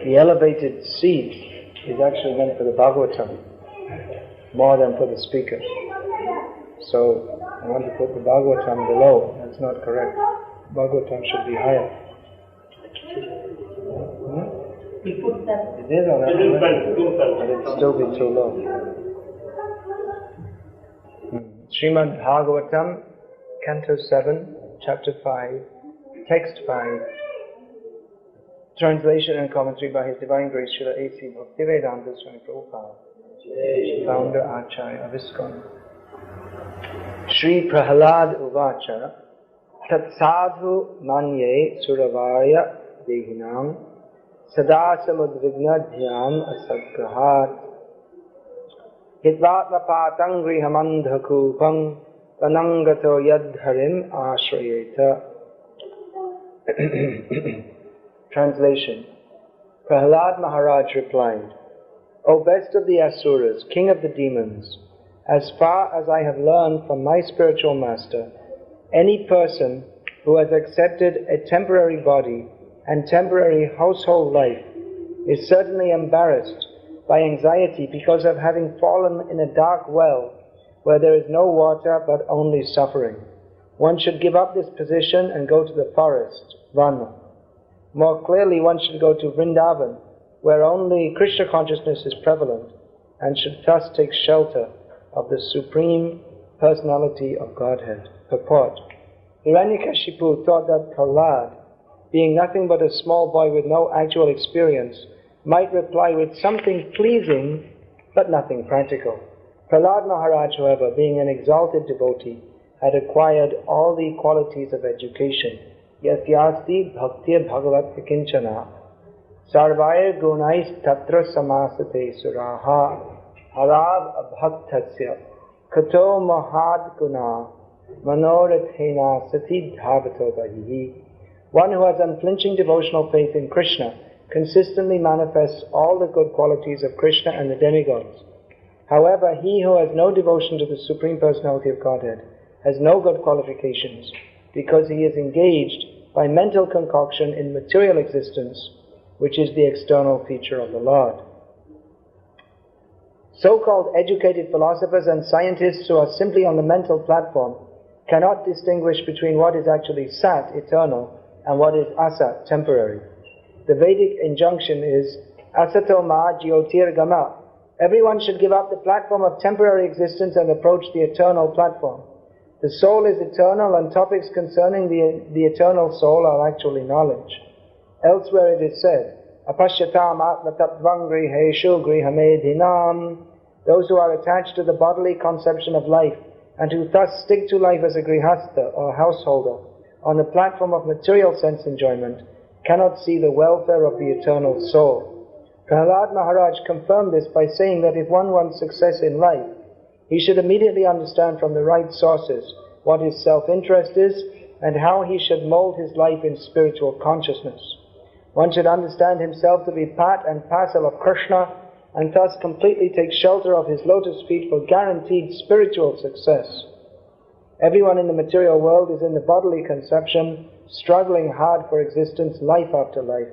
the elevated seat is actually meant for the Bhagavatam more than for the speaker. So I want to put the Bhagavatam below. That's not correct. Bhagavatam should be higher. It is on that, but it'll still be too low. Srimad Bhagavatam, Canto 7, Chapter 5, Text 5, translation and commentary by His Divine Grace Srila A.C. Bhaktivedanta Swami Prabhupada, founder Acharya of ISKCON. Shri Prahalad Uvacha Tat Sadhu Manye Suravarya Dehinam Sadasamudvigna Dhyam Asadgrahat Hitvatma Patang Grihamandhakupam Tanangato Yadharim Ashrayeta. Translation. Prahalad Maharaj replied, O best of the Asuras, king of the demons, as far as I have learned from my spiritual master, any person who has accepted a temporary body and temporary household life is certainly embarrassed by anxiety because of having fallen in a dark well where there is no water but only suffering. One should give up this position and go to the forest, Vana. More clearly, one should go to Vrindavan, where only Krishna consciousness is prevalent, and should thus take shelter of the Supreme Personality of Godhead. Purport. Hiranyakashipu thought that Prahlad, being nothing but a small boy with no actual experience, might reply with something pleasing but nothing practical. Prahlad Maharaj, however, being an exalted devotee, had acquired all the qualities of education. Yasyasti bhaktir bhagavat vikinchana sarvaya gunais tatra samasate suraha harab abhaktasya kato mahad guna manorathena sati dhavato bahihi. One who has unflinching devotional faith in Krishna consistently manifests all the good qualities of Krishna and the demigods. However, he who has no devotion to the Supreme Personality of Godhead has no good qualifications, because he is engaged by mental concoction in material existence, which is the external feature of the Lord. So-called educated philosophers and scientists who are simply on the mental platform cannot distinguish between what is actually Sat, eternal, and what is Asat, temporary. The Vedic injunction is Asato ma jyotir gama. Everyone should give up the platform of temporary existence and approach the eternal platform. The soul is eternal, and topics concerning the eternal soul are actually knowledge. Elsewhere it is said, Apashyatam atmatatvang griheshu grihamedhinam. Those who are attached to the bodily conception of life and who thus stick to life as a grihastha or householder on the platform of material sense enjoyment cannot see the welfare of the eternal soul. Prahlad Maharaj confirmed this by saying that if one wants success in life, he should immediately understand from the right sources what his self-interest is and how he should mold his life in spiritual consciousness. One should understand himself to be part and parcel of Krishna and thus completely take shelter of his lotus feet for guaranteed spiritual success. Everyone in the material world is in the bodily conception, struggling hard for existence life after life.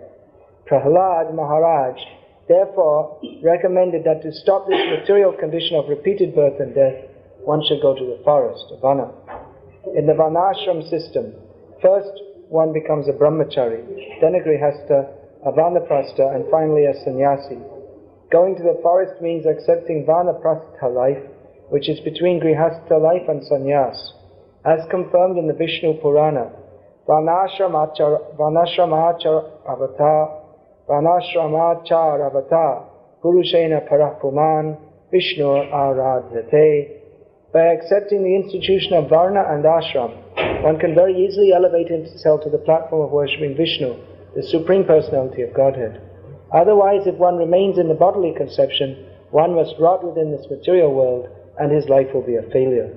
Prahlad Maharaj therefore recommended that to stop this material condition of repeated birth and death, one should go to the forest, Vana. In the Varnashram system, first one becomes a brahmachari, then a grihastha, a vanaprastha, and finally a sannyasi. Going to the forest means accepting vanaprastha life, which is between grihastha life and sannyas. As confirmed in the Vishnu Purana, Vanashramachar avata Purushena Parapuman Vishnu Aradhyate. By accepting the institution of Varna and Ashram, one can very easily elevate himself to the platform of worshipping Vishnu, the Supreme Personality of Godhead. Otherwise, if one remains in the bodily conception, one must rot within this material world and his life will be a failure.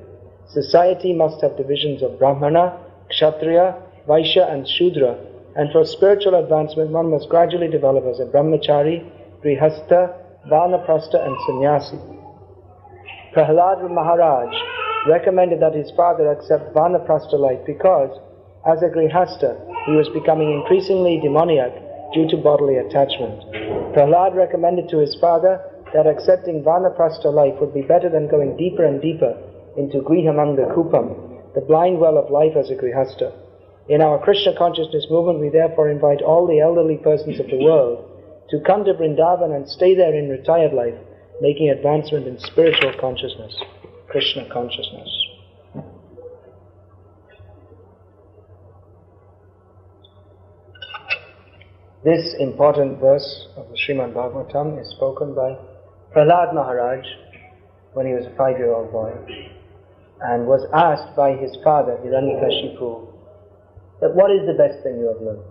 Society must have divisions of Brahmana, Kshatriya, Vaishya and Shudra, and for spiritual advancement one must gradually develop as a brahmachari, grihastha, vanaprastha and sannyasi. Prahlad Maharaj recommended that his father accept vanaprastha life because, As a grihasta, he was becoming increasingly demoniac due to bodily attachment. Prahlad recommended to his father that accepting vanaprastha life would be better than going deeper and deeper into grihamanga kupam, the blind well of life as a grihasta. In our Krishna consciousness movement, we therefore invite all the elderly persons of the world to come to Vrindavan and stay there in retired life, making advancement in spiritual consciousness, Krishna consciousness. This important verse of the Srimad Bhagavatam is spoken by Prahlad Maharaj when he was a 5-year-old boy, and was asked by his father, Hiranyakashipu, that what is the best thing you have learned?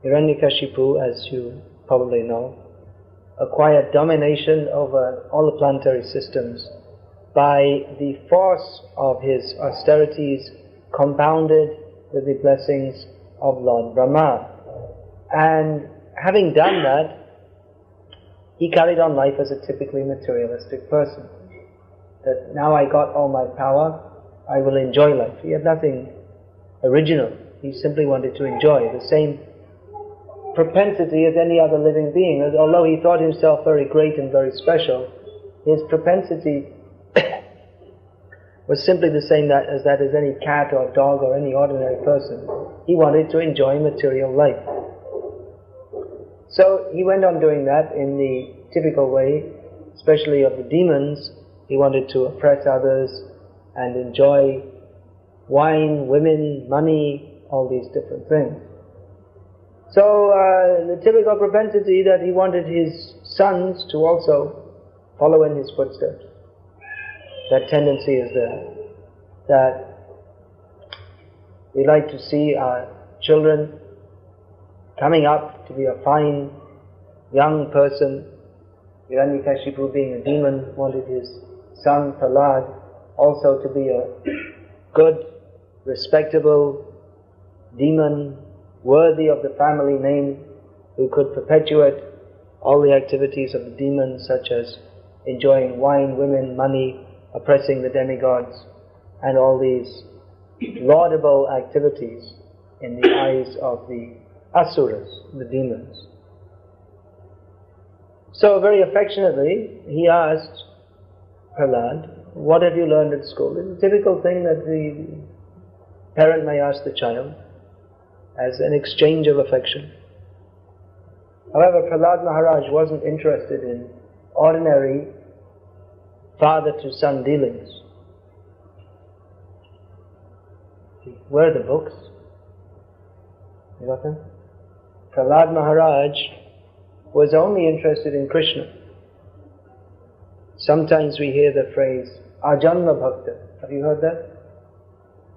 Hiranyakashipu, as you probably know, acquired domination over all the planetary systems by the force of his austerities compounded with the blessings of Lord Brahma. And having done that, he carried on life as a typically materialistic person. That now I got all my power, I will enjoy life. He had nothing original. He simply wanted to enjoy the same propensity as any other living being. Although he thought himself very great and very special, his propensity was simply the same as any cat or dog or any ordinary person. He wanted to enjoy material life. So he went on doing that in the typical way, especially of the demons. He wanted to oppress others and enjoy wine, women, money, all these different things. So the typical propensity that he wanted his sons to also follow in his footsteps. That tendency is there. That we like to see our children coming up to be a fine young person. Hiranyakashipu, being a demon, wanted his son Prahlad also to be a good, respectable demon, worthy of the family name, who could perpetuate all the activities of the demons, such as enjoying wine, women, money, oppressing the demigods, and all these laudable activities in the eyes of the asuras, the demons. So very affectionately he asked Prahlad, what have you learned at school? It's a typical thing that the parent may ask the child as an exchange of affection. However, Prahlad Maharaj wasn't interested in ordinary father-to-son dealings. Where are the books? You got them? Prahlad Maharaj was only interested in Krishna. Sometimes we hear the phrase, Ajanma Bhakta. Have you heard that?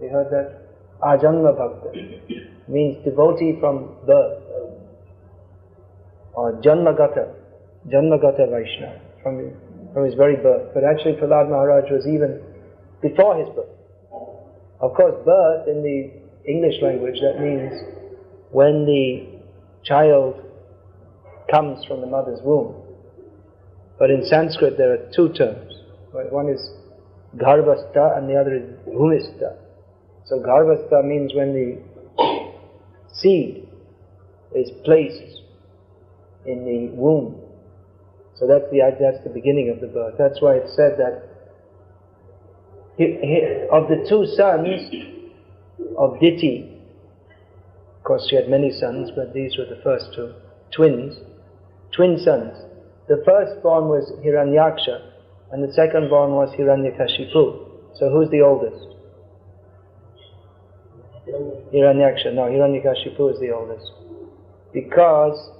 You heard that? Ajanma Bhakta means devotee from birth. Or Janmagata Vaishnava, from his very birth. But actually Prahlad Maharaj was even before his birth. Of course, birth in the English language, that means when the child comes from the mother's womb. But in Sanskrit there are two terms. One is Garbhastha and the other is Bhumistha. So Garbhastha means when the seed is placed in the womb. So that's the beginning of the birth. That's why it's said that of the two sons of Diti, of course she had many sons, but these were the first two, twin sons. The firstborn was Hiranyaksha, and the secondborn was Hiranyakashipu. So who's the oldest? Hiranyaksha. No, Hiranyakashipu is the oldest. Because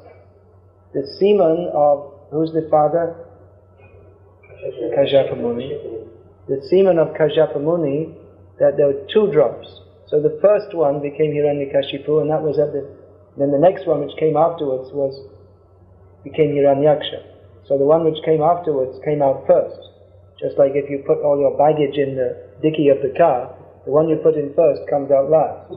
the semen of, who's the father? Kashyapa Muni. The semen of Kashyapa Muni, that there were 2 drops. So the first one became Hiranyakashipu, and that was then the next one which came afterwards became Hiranyaksha. So the one which came afterwards came out first. Just like if you put all your baggage in the dicky of the car, the one you put in first comes out last.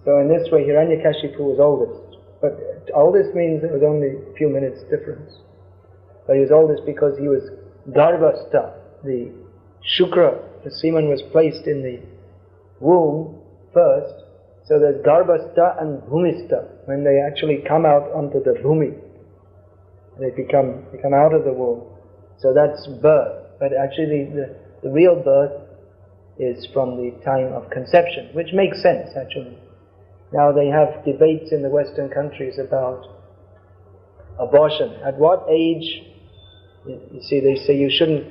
So in this way Hiranyakashipu was oldest. But oldest means it was only a few minutes difference. But he was oldest because he was Garbhastha, the Shukra, the semen was placed in the womb first, So there's Garbhastha and Bhumistha. When they actually come out onto the Bhumi, they become out of the womb. So that's birth. But actually the real birth is from the time of conception, which makes sense actually. Now they have debates in the Western countries about abortion. At what age, you see, they say you shouldn't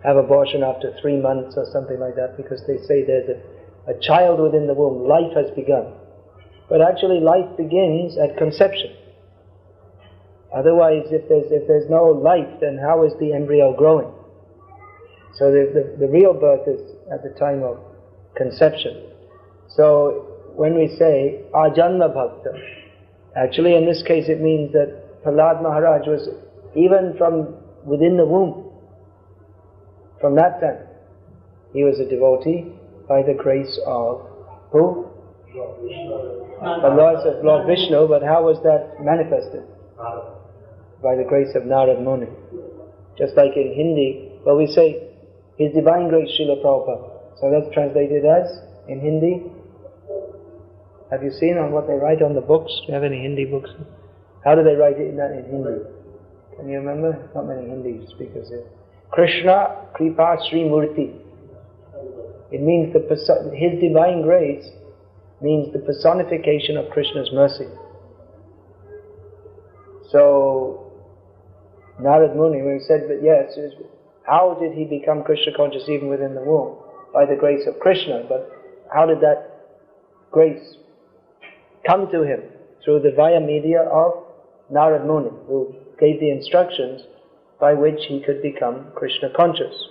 have abortion after 3 months or something like that, because they say there's a child within the womb, life has begun. But actually life begins at conception. Otherwise, if there's no life, then how is the embryo growing? So the real birth is at the time of conception. So when we say Ajanma Bhakta, actually in this case it means that Prahlad Maharaj was even from within the womb. From that time, he was a devotee by the grace of who? Lord Vishnu, but how was that manifested? By the grace of Narad Muni. Just like in Hindi, well, we say His Divine Grace Srila Prabhupada. So that's translated as, in Hindi. Have you seen on what they write on the books? Do you have any Hindi books? How do they write it in Hindi? Can you remember? Not many Hindi speakers here. Krishna Kripa Sri Murti. It means His Divine Grace means the personification of Krishna's mercy. So Narad Muni, when he said that yes, how did he become Krishna conscious even within the womb? By the grace of Krishna. But how did that grace come to him? Through the via media of Narad Muni, who gave the instructions by which he could become Krishna conscious.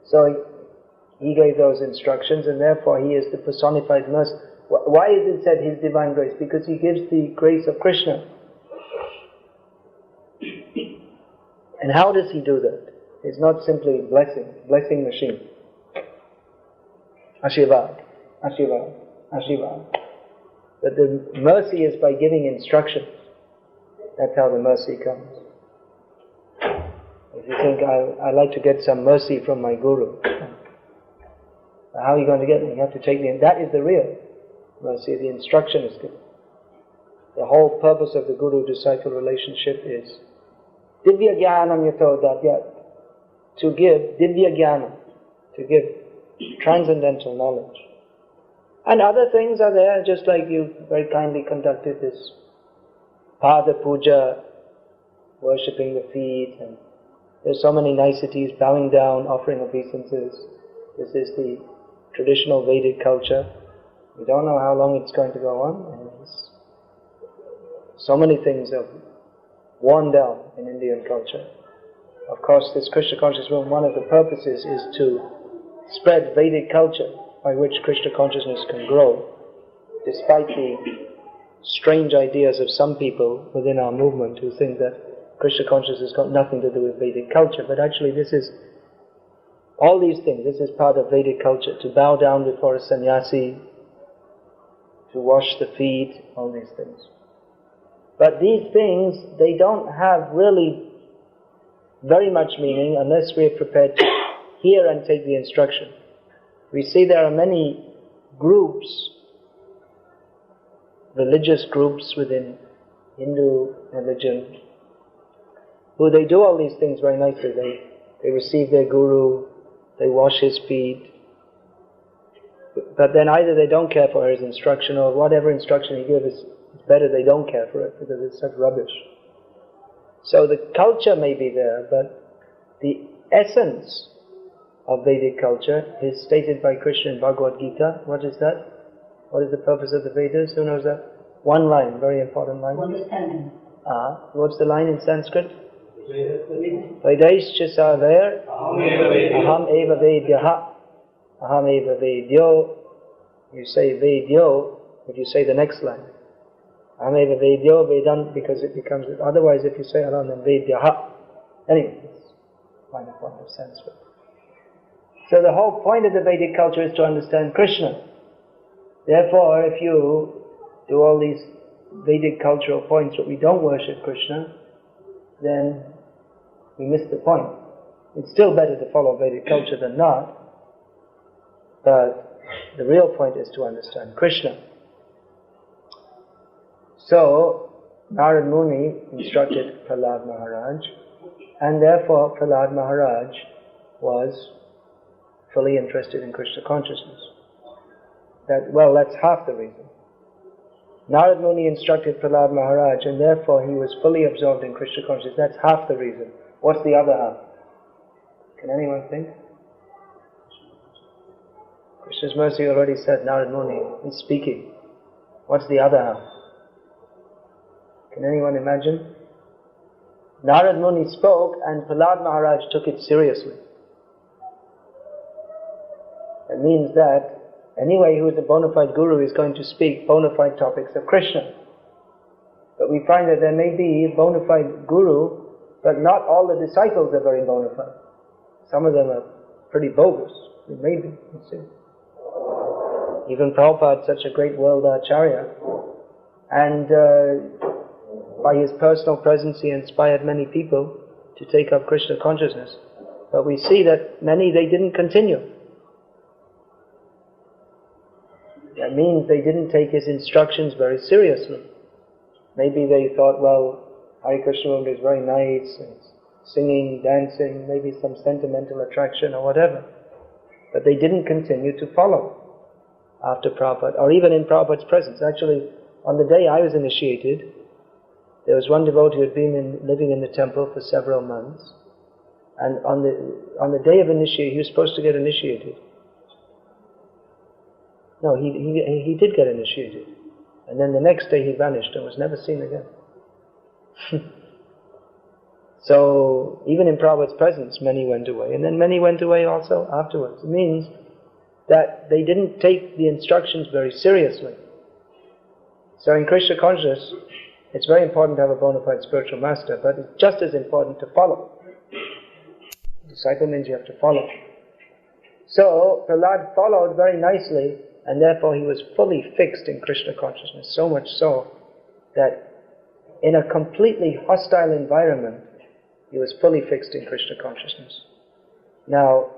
So he gave those instructions, and therefore he is the personified mercy. Why is it said His Divine Grace? Because he gives the grace of Krishna. And how does he do that? It's not simply blessing machine. Ashirvad, Ashirvad, Ashirvad. But the mercy is by giving instructions. That's how the mercy comes. If you think, I like to get some mercy from my guru, how are you going to get it? You have to take that is the real mercy. The instruction is given. The whole purpose of the guru-disciple relationship is Divya Jnanam Yato Dadyat, to give Divya Jnanam, to give transcendental knowledge. And other things are there, just like you very kindly conducted this Pada Puja, worshipping the feet, and there's so many niceties, bowing down, offering obeisances. This is the traditional Vedic culture. We don't know how long it's going to go on, and so many things have worn down in Indian culture. Of course, this Krishna conscious movement, one of the purposes is to spread Vedic culture by which Krishna consciousness can grow, despite the strange ideas of some people within our movement who think that Krishna consciousness has got nothing to do with Vedic culture. But actually this is, all these things, this is part of Vedic culture, to bow down before a sannyasi, to wash the feet, all these things. But these things, they don't have really very much meaning unless we are prepared to hear and take the instruction. We see there are many groups, religious groups within Hindu religion, who they do all these things very nicely. They receive their guru, they wash his feet, but then either they don't care for his instruction, or whatever instruction he gives, it's better they don't care for it because it's such rubbish. So the culture may be there, but the essence of Vedic culture is stated by Krishna in Bhagavad Gita. What is that? What is the purpose of the Vedas? Who knows that? One line, very important line. Understanding. What's the line in Sanskrit? Vedaischa saver aham eva vedyaha aham eva vedyo. You say vedyo, if you say the next line. Aham eva vedyo vedan, because it becomes, otherwise if you say aham then vedyaha. Anyway, it's minor point of Sanskrit. So the whole point of the Vedic culture is to understand Krishna. Therefore, if you do all these Vedic cultural points but we don't worship Krishna, then we miss the point. It's still better to follow Vedic culture than not, but The real point is to understand Krishna. So, Narad Muni instructed Prahlad Maharaj, and therefore Prahlad Maharaj was fully interested in Krishna consciousness. That's half the reason. Narad Muni instructed Prahlad Maharaj, and therefore he was fully absorbed in Krishna consciousness. That's half the reason. What's the other half? Can anyone think? Krishna's mercy already said, Narad Muni is speaking. What's the other half? Can anyone imagine? Narad Muni spoke and Prahlad Maharaj took it seriously. It means that anyway who is a bona fide guru is going to speak bona fide topics of Krishna. But we find that there may be a bona fide guru, but not all the disciples are very bona fide. Some of them are pretty bogus. Maybe, you see. Even Prabhupada, such a great world acharya, and by his personal presence he inspired many people to take up Krishna consciousness. But we see that many, they didn't continue. That means they didn't take his instructions very seriously. Maybe they thought, well, Hare Krishna movement is very nice, and singing, dancing, maybe some sentimental attraction or whatever. But they didn't continue to follow after Prabhupada, or even in Prabhupada's presence. Actually, on the day I was initiated, there was one devotee who had been living in the temple for several months, and on the day of initiation, he was supposed to get initiated. No, he did get initiated, and then the next day he vanished and was never seen again. So, even in Prabhupada's presence, many went away, and then many went away also afterwards. It means that they didn't take the instructions very seriously. So in Krishna consciousness, it's very important to have a bona fide spiritual master, but it's just as important to follow. Disciple means you have to follow. So Prahlad followed very nicely, and therefore he was fully fixed in Krishna consciousness, so much so that in a completely hostile environment, he was fully fixed in Krishna consciousness. Now,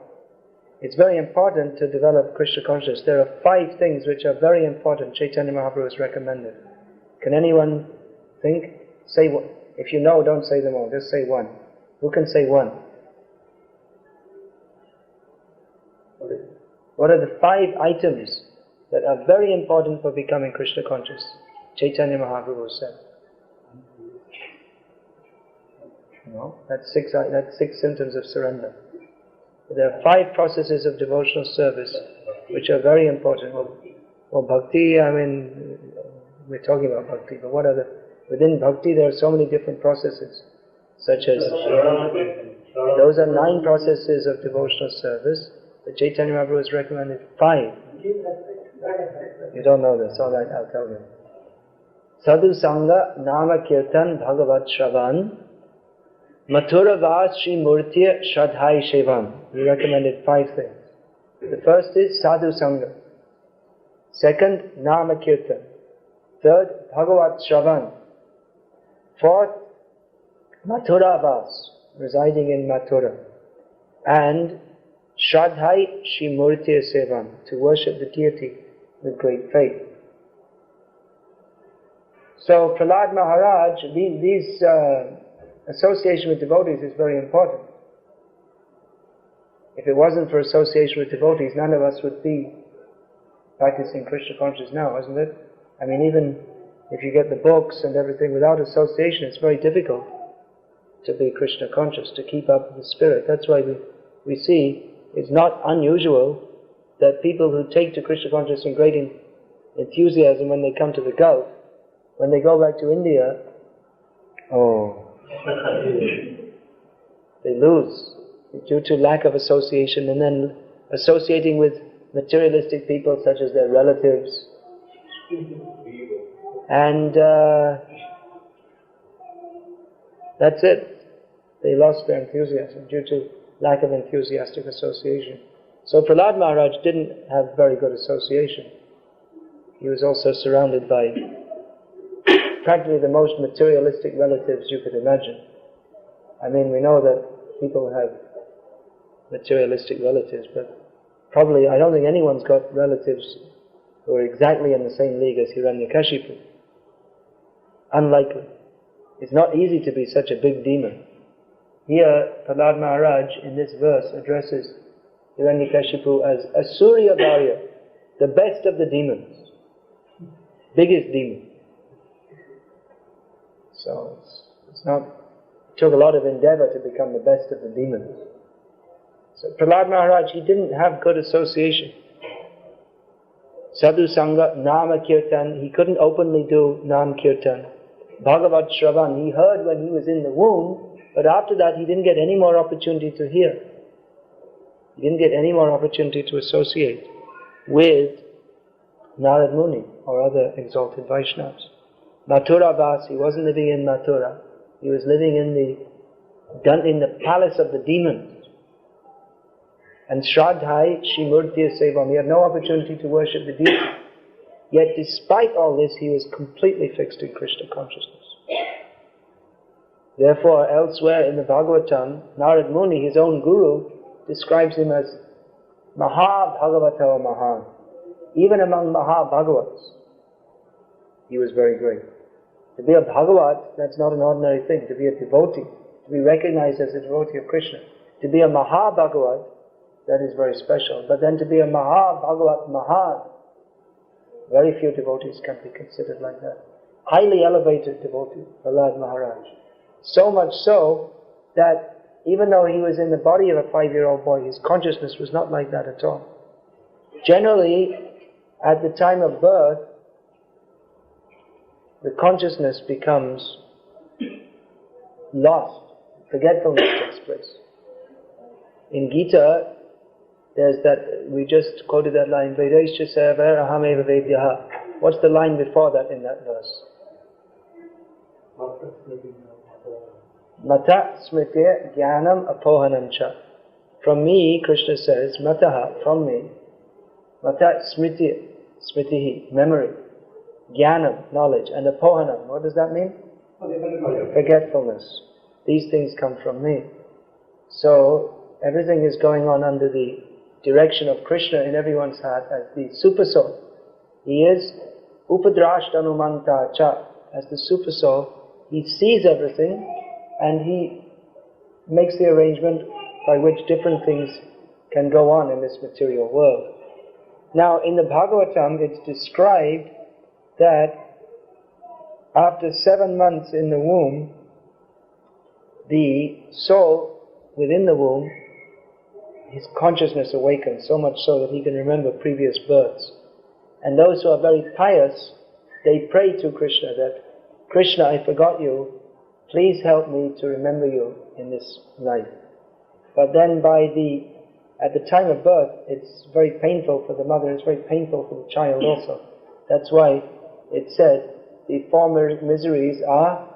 it's very important to develop Krishna consciousness. There are 5 things which are very important Chaitanya Mahaprabhu has recommended. Can anyone think? Say one. If you know, don't say them all, just say one. Who can say one? What are the 5 items that are very important for becoming Krishna conscious? Chaitanya Mahaprabhu said. No, that's 6 symptoms of surrender. There are 5 processes of devotional service which are very important. Well, bhakti, we're talking about bhakti, but within bhakti there are so many different processes, such as, those are 9 processes of devotional service, but Chaitanya Mahaprabhu has recommended 5. You don't know this, alright, I'll tell you. Sadhu Sangha Nama Kirtan Bhagavat Shravan Mathura Vas Shri Murtiya Shradhai Shevam. He recommended 5 things. The first is Sadhu Sangha. Second, Nama Kirtan. Third, Bhagavat Shravan. Fourth, Mathura Vas, residing in Mathura. And Shradhai Shri Murtiya Sevam, to worship the deity with great faith. So Prahlad Maharaj, these association with devotees is very important. If it wasn't for association with devotees, none of us would be practicing Krishna consciousness now, isn't it? Even if you get the books and everything, without association it's very difficult to be Krishna conscious, to keep up the spirit. That's why we see it's not unusual that people who take to Krishna consciousness in great enthusiasm when they come to the Gulf, when they go back to India, they lose due to lack of association, and then associating with materialistic people such as their relatives, and that's it. They lost their enthusiasm due to lack of enthusiastic association. So Prahlad Maharaj didn't have very good association. He was also surrounded by practically the most materialistic relatives you could imagine. We know that people have materialistic relatives, but Probably, I don't think anyone's got relatives who are exactly in the same league as Hiranyakashipu. Unlikely. It's not easy to be such a big demon. Here, Prahlad Maharaj in this verse addresses Hiranyakashipu as Asurya Varya, the best of the demons, biggest demon. So it's not, it took a lot of endeavor to become the best of the demons. So Prahlad Maharaj, he didn't have good association. Sadhu Sangha, Nama Kirtan, he couldn't openly do Nam Kirtan. Bhagavat Shravan, he heard when he was in the womb, but after that he didn't get any more opportunity to hear. He didn't get any more opportunity to associate with Narad Muni or other exalted Vaishnavas. Mathura Vas, he wasn't living in Mathura. He was living in the palace of the demons. And Shraddhai, Shrimurtiya Sevam, he had no opportunity to worship the deity. Yet despite all this, he was completely fixed in Krishna consciousness. Therefore, elsewhere in the Bhagavatam, Narad Muni, his own guru, describes him as Maha Bhagavata Mahan. Even among Maha Bhagavats, he was very great. To be a Bhagavat, that's not an ordinary thing. To be a devotee, to be recognized as a devotee of Krishna. To be a Maha Bhagavat, that is very special. But then to be a Maha Bhagavat Mahan, very few devotees can be considered like that. Highly elevated devotee, Prahlad Maharaj. So much so that even though he was in the body of a 5-year-old boy, his consciousness was not like that at all. Generally, at the time of birth, the consciousness becomes lost. Forgetfulness takes place. In Gita, there's that, we just quoted that line, Vedaischa Seva Ahameva Vedyaha. What's the line before that in that verse? Mata Smriti Jnanam Apohanamcha. From me, Krishna says, Mataha, from me, Mata Smriti, Smritihi, memory, Jnanam, knowledge, and Apohanam, what does that mean? Forgetfulness. These things come from me. So, everything is going on under the direction of Krishna in everyone's heart as the Super Soul. He is Upadrashtanumanta cha. As the Super Soul, he sees everything and he makes the arrangement by which different things can go on in this material world. Now, in the Bhagavatam, it's described that after 7 months in the womb, the soul within the womb, his consciousness awakens so much so that he can remember previous births. And those who are very pious, they pray to Krishna that, Krishna, I forgot you, please help me to remember you in this life. But then at the time of birth, it's very painful for the mother, it's very painful for the child also. That's why it said, the four miseries are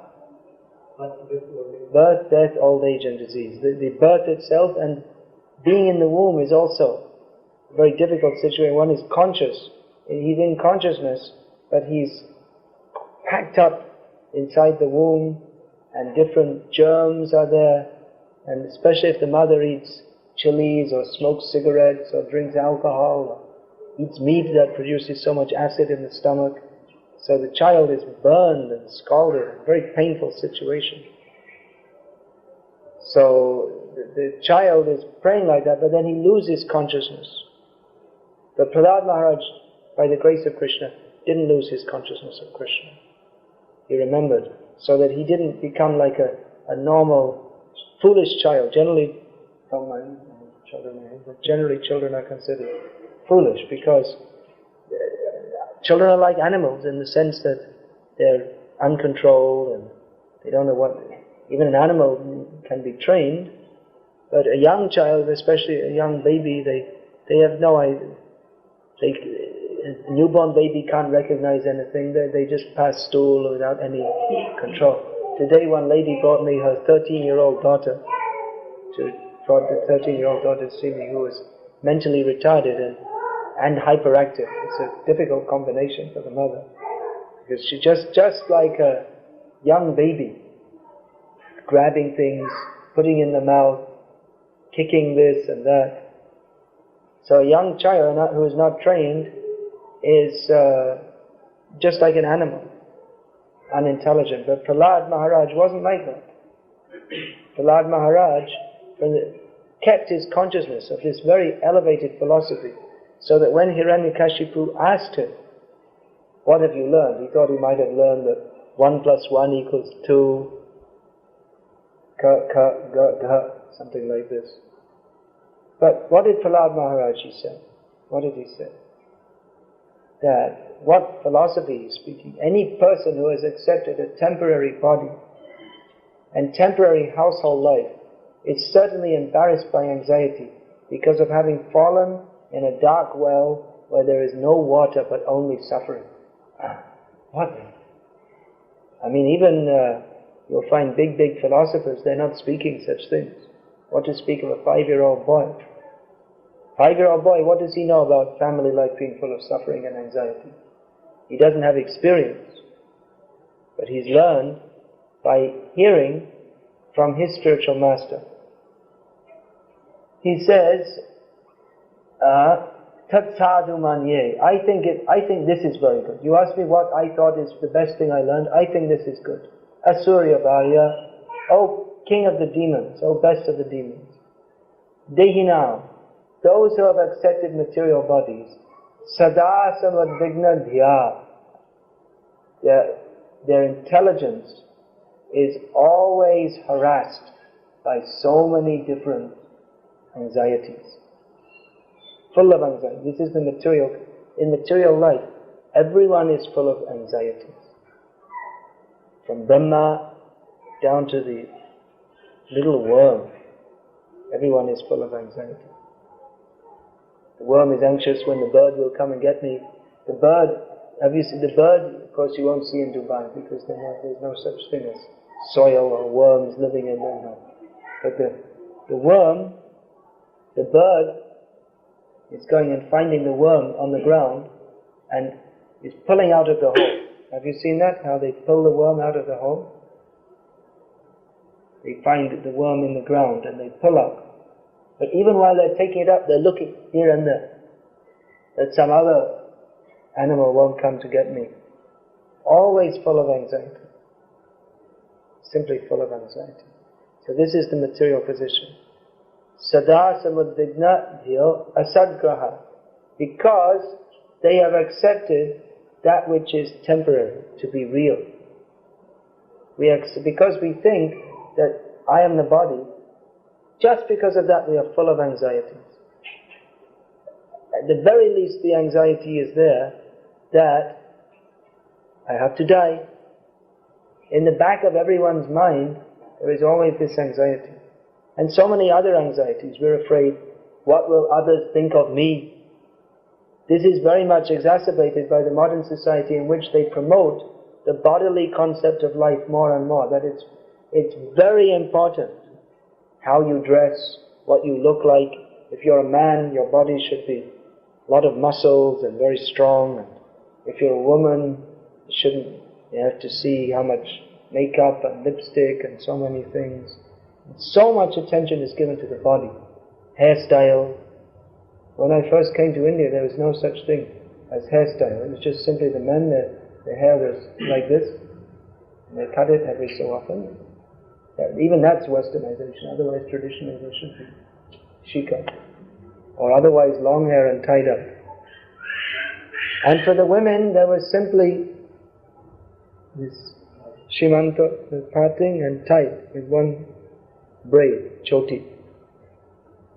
birth, death, old age and disease. The birth itself and being in the womb is also a very difficult situation. One is conscious, he's in consciousness, but he's packed up inside the womb and different germs are there, and especially if the mother eats chilies or smokes cigarettes or drinks alcohol or eats meat that produces so much acid in the stomach. So the child is burned and scalded, a very painful situation. So the child is praying like that, but then he loses consciousness. But Prahlad Maharaj, by the grace of Krishna, didn't lose his consciousness of Krishna. He remembered, so that he didn't become like a normal, foolish child. Generally, don't mind children, but generally children are considered foolish because children are like animals in the sense that they're uncontrolled and they don't know what. Even an animal can be trained, but a young child, especially a young baby, they have no idea. A newborn baby can't recognize anything. They just pass stool without any control. Today, one lady brought me her 13-year-old daughter. She brought the 13-year-old daughter to see me, who was mentally retarded and hyperactive. It's a difficult combination for the mother, because she just like a young baby, grabbing things, putting in the mouth, kicking this and that. So a young child who is not trained is just like an animal, unintelligent. But Prahlad Maharaj wasn't like that. Prahlad Maharaj kept his consciousness of this very elevated philosophy, so that when Hiranyakashipu asked him, "What have you learned?" he thought he might have learned that 1 + 1 = 2, something like this. But what did Prahlad Maharaj say? What did he say? That what philosophy he is speaking. Any person who has accepted a temporary body and temporary household life is certainly embarrassed by anxiety because of having fallen in a dark well where there is no water but only suffering. What? I mean, even you'll find big philosophers, they're not speaking such things. What to speak of a 5-year-old boy? 5-year-old boy, what does he know about family life being full of suffering and anxiety? He doesn't have experience, but he's learned by hearing from his spiritual master. He says, Tat sadhu manye. I think this is very good. You ask me what I thought is the best thing I learned. I think this is good. Asurya Bharya, O king of the demons, O best of the demons. Dehinam, those who have accepted material bodies, sada samadvigna dhya. Their intelligence is always harassed by so many different anxieties. Full of anxiety. This is the material. In material life, everyone is full of anxieties. From Brahma down to the little worm, everyone is full of anxiety. The worm is anxious when the bird will come and get me. The bird, have you seen the bird? Of course you won't see in Dubai because there's no such thing as soil or worms living in there. No. But the worm, the bird is going and finding the worm on the ground and is pulling out of the hole. Have you seen that? How they pull the worm out of the hole? They find the worm in the ground and they pull up. But even while they're taking it up, they're looking here and there, that some other animal won't come to get me. Always full of anxiety. Simply full of anxiety. So this is the material position. Sada samudvigna dhyo asadgraha. Because they have accepted that which is temporary to be real. Because we think that I am the body, just because of that we are full of anxieties. At the very least the anxiety is there that I have to die. In the back of everyone's mind there is always this anxiety. And so many other anxieties. We're afraid, what will others think of me? This is very much exacerbated by the modern society in which they promote the bodily concept of life more and more. That it's very important how you dress, what you look like. If you're a man, your body should be a lot of muscles and very strong. And if you're a woman, you have to see how much makeup and lipstick and so many things. So much attention is given to the body. Hairstyle. When I first came to India, there was no such thing as hairstyle. It was just simply the men, their hair was like this, and they cut it every so often. Even that's westernization, otherwise traditionally they should be shika. Or otherwise long hair and tied up. And for the women, there was simply this shimanto, the parting and tied with one braid, choti.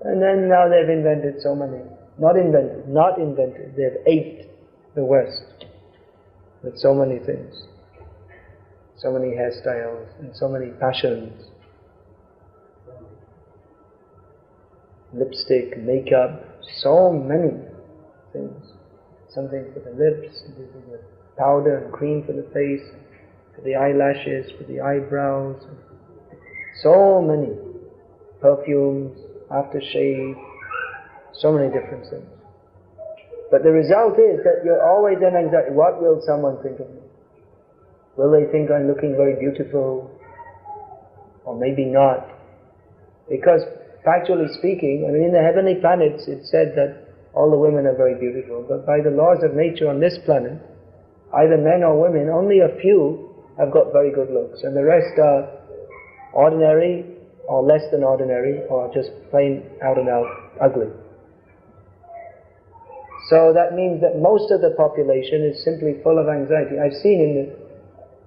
And then now they've invented so many, not invented, they've aped the West with so many things. So many hairstyles and so many passions. Lipstick, makeup, so many things. Something for the lips, something for the powder and cream for the face, for the eyelashes, for the eyebrows. So many perfumes, aftershave, so many different things. But the result is that you're always in anxiety. What will someone think of me? Will they think I'm looking very beautiful? Or maybe not. Because, factually speaking, I mean, in the heavenly planets, it's said that all the women are very beautiful, but by the laws of nature on this planet, either men or women, only a few have got very good looks, and the rest are ordinary or less than ordinary, or just plain out and out ugly. So that means that most of the population is simply full of anxiety. I've seen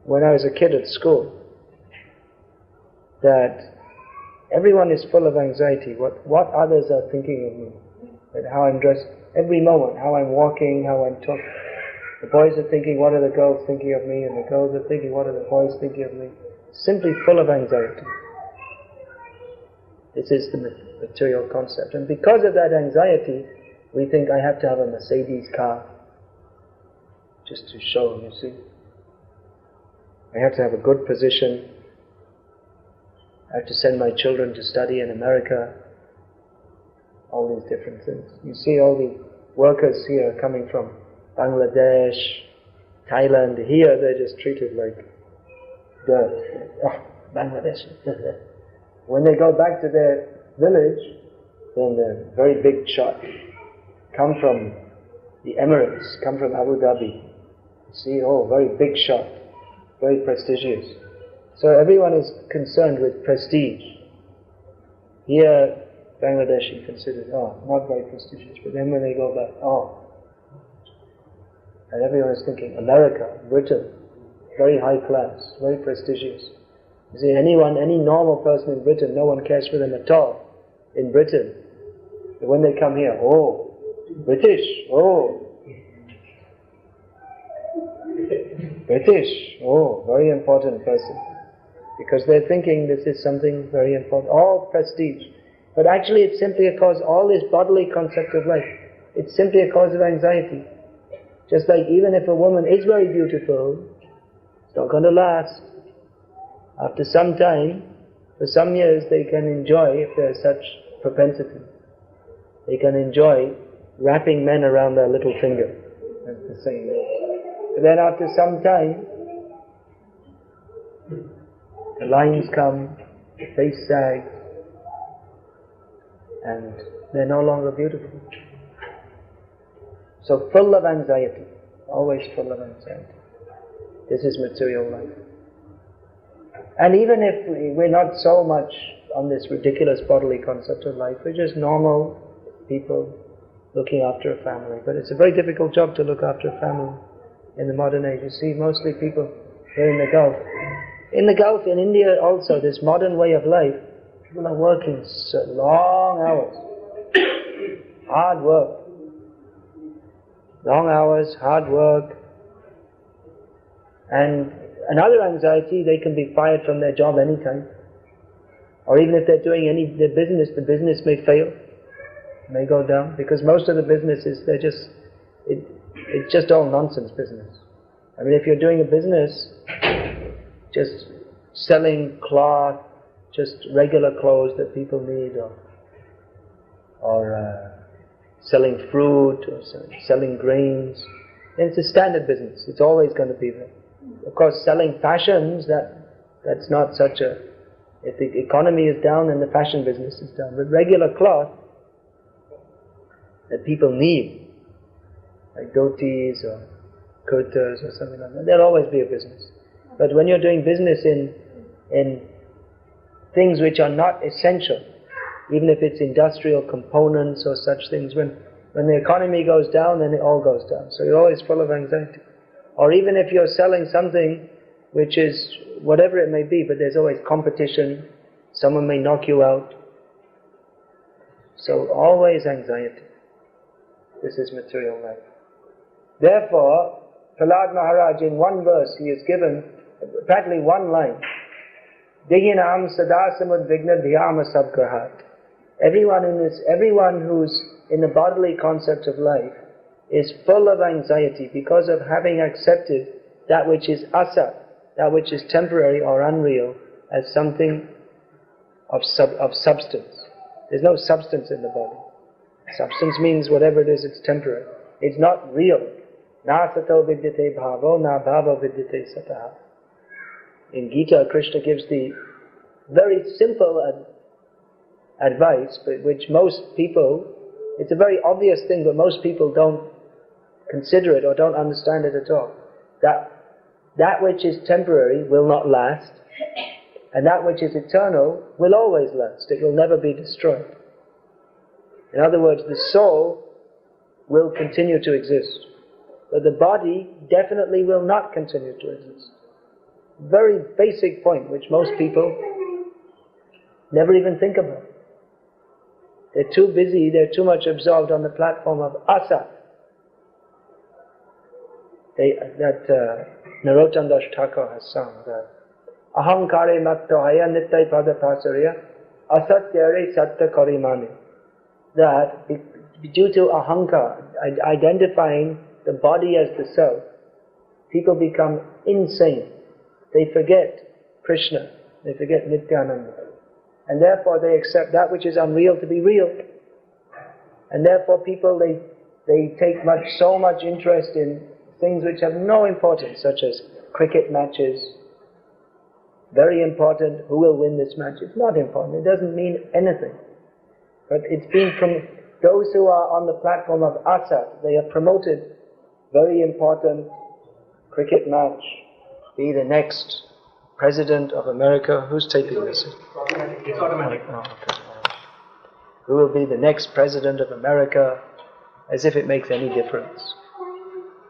when I was a kid at school that everyone is full of anxiety, what others are thinking of me, and how I'm dressed, every moment, how I'm walking, how I'm talking. The boys are thinking, what are the girls thinking of me, and the girls are thinking, what are the boys thinking of me. Simply full of anxiety. This is the material concept. And because of that anxiety, we think I have to have a Mercedes car, just to show, you see. I have to have a good position. I have to send my children to study in America. All these different things. You see all the workers here coming from Bangladesh, Thailand. Here they're just treated like dirt. Oh, Bangladesh. When they go back to their village, then they're very big shot. Come from the Emirates, come from Abu Dhabi. See, oh, very big shot, very prestigious. So everyone is concerned with prestige. Here, Bangladeshi considered, oh, not very prestigious. But then when they go back, oh. And everyone is thinking, America, Britain, very high class, very prestigious. You see, any normal person in Britain, no one cares for them at all in Britain. But when they come here, oh, British, oh. British, oh, very important person. Because they're thinking this is something very important, all prestige. But actually it's simply a cause, all this bodily concept of life, it's simply a cause of anxiety. Just like even if a woman is very beautiful, it's not going to last. After some time, for some years they can enjoy, if there's such propensity, they can enjoy wrapping men around their little finger, as the saying goes. But then after some time, the lines come, the face sags, and they're no longer beautiful. So full of anxiety, always full of anxiety. This is material life. And even if we're not so much on this ridiculous bodily concept of life, we're just normal people looking after a family. But it's a very difficult job to look after a family in the modern age. You see, mostly people here in the Gulf. In the Gulf, in India also, this modern way of life, people are working so long hours, hard work. Long hours, hard work, and another anxiety, they can be fired from their job anytime. Or even if they're doing their business, the business may fail, may go down, because most of the businesses, it's just all nonsense business. I mean, if you're doing a business, just selling cloth, just regular clothes that people need, or selling fruit, or selling grains, then it's a standard business. It's always going to be there. Of course, selling fashions, that's not such a... If the economy is down, then the fashion business is down. But regular cloth that people need, like dhotis or kurtas or something like that, there'll always be a business. But when you're doing business in things which are not essential, even if it's industrial components or such things, when the economy goes down, then it all goes down. So you're always full of anxiety. Or even if you're selling something which is whatever it may be, but there's always competition, someone may knock you out. So always anxiety. This is material life. Therefore, Prahlad Maharaj, in one verse, he is given practically one line. Diginam sada samudvigna dhyama sabgrahat. Everyone who's in the bodily concept of life is full of anxiety because of having accepted that which is asa, that which is temporary or unreal, as something of substance. There's no substance in the body. Substance means whatever it is, it's temporary. It's not real. Na sato vidyate bhavo, na bhavo vidyate sataha. In Gita, Krishna gives the very simple advice, but which most people It's a very obvious thing, but most people don't consider it or don't understand it at all. That which is temporary will not last, and that which is eternal will always last. It will never be destroyed. In other words, the soul will continue to exist, but the body definitely will not continue to exist. Very basic point which most people never even think about. They're too busy, they're too much absorbed on the platform of asat. Narottam Das Thakur has sung that Ahankare matto haya nittai pada pasarya asatyare satta karimani. That due to ahankar, identifying the body as the self, people become insane. They forget Krishna, they forget Nityananda. And therefore they accept that which is unreal to be real. And therefore people, they take so much interest in things which have no importance, such as cricket matches. Very important, who will win this match? It's not important, it doesn't mean anything. But it's been from those who are on the platform of asat, they have promoted very important cricket match, be the next President of America. Who's taping this? It's automatic. Oh, okay. Who will be the next President of America? As if it makes any difference.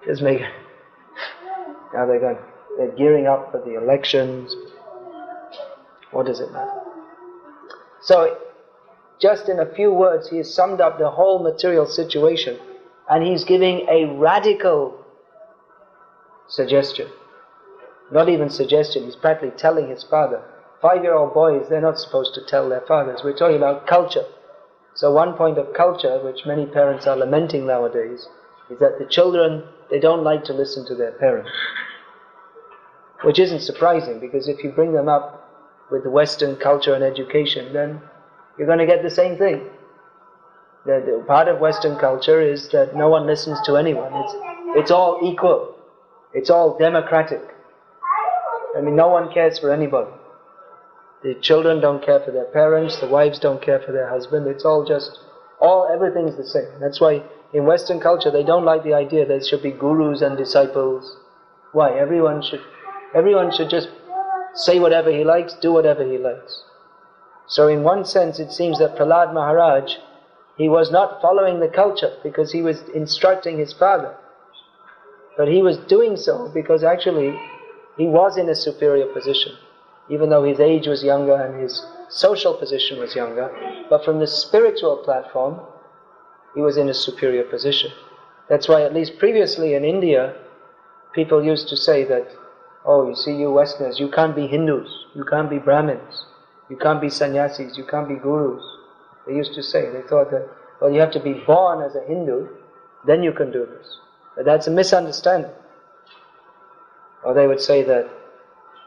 Now they're gearing up for the elections. What does it matter? So, just in a few words, he has summed up the whole material situation, and he's giving a radical suggestion. Not even suggestion, he's practically telling his father. 5-year-old boys, they're not supposed to tell their fathers. We're talking about culture. So one point of culture, which many parents are lamenting nowadays, is that the children, they don't like to listen to their parents. Which isn't surprising, because if you bring them up with the Western culture and education, then you're going to get the same thing. The part of Western culture is that no one listens to anyone. It's all equal. It's all democratic. I mean, no one cares for anybody. The children don't care for their parents, the wives don't care for their husband. It's all everything's the same. That's why in Western culture they don't like the idea that there should be gurus and disciples. Why? Everyone should just say whatever he likes, do whatever he likes. So in one sense it seems that Prahlad Maharaj, he was not following the culture because he was instructing his father. But he was doing so because actually he was in a superior position, even though his age was younger and his social position was younger. But from the spiritual platform, he was in a superior position. That's why at least previously in India, people used to say that, oh, you see, you Westerners, you can't be Hindus, you can't be Brahmins, you can't be sannyasis, you can't be gurus. They used to say, they thought that, well, you have to be born as a Hindu, then you can do this. But that's a misunderstanding. Or they would say that,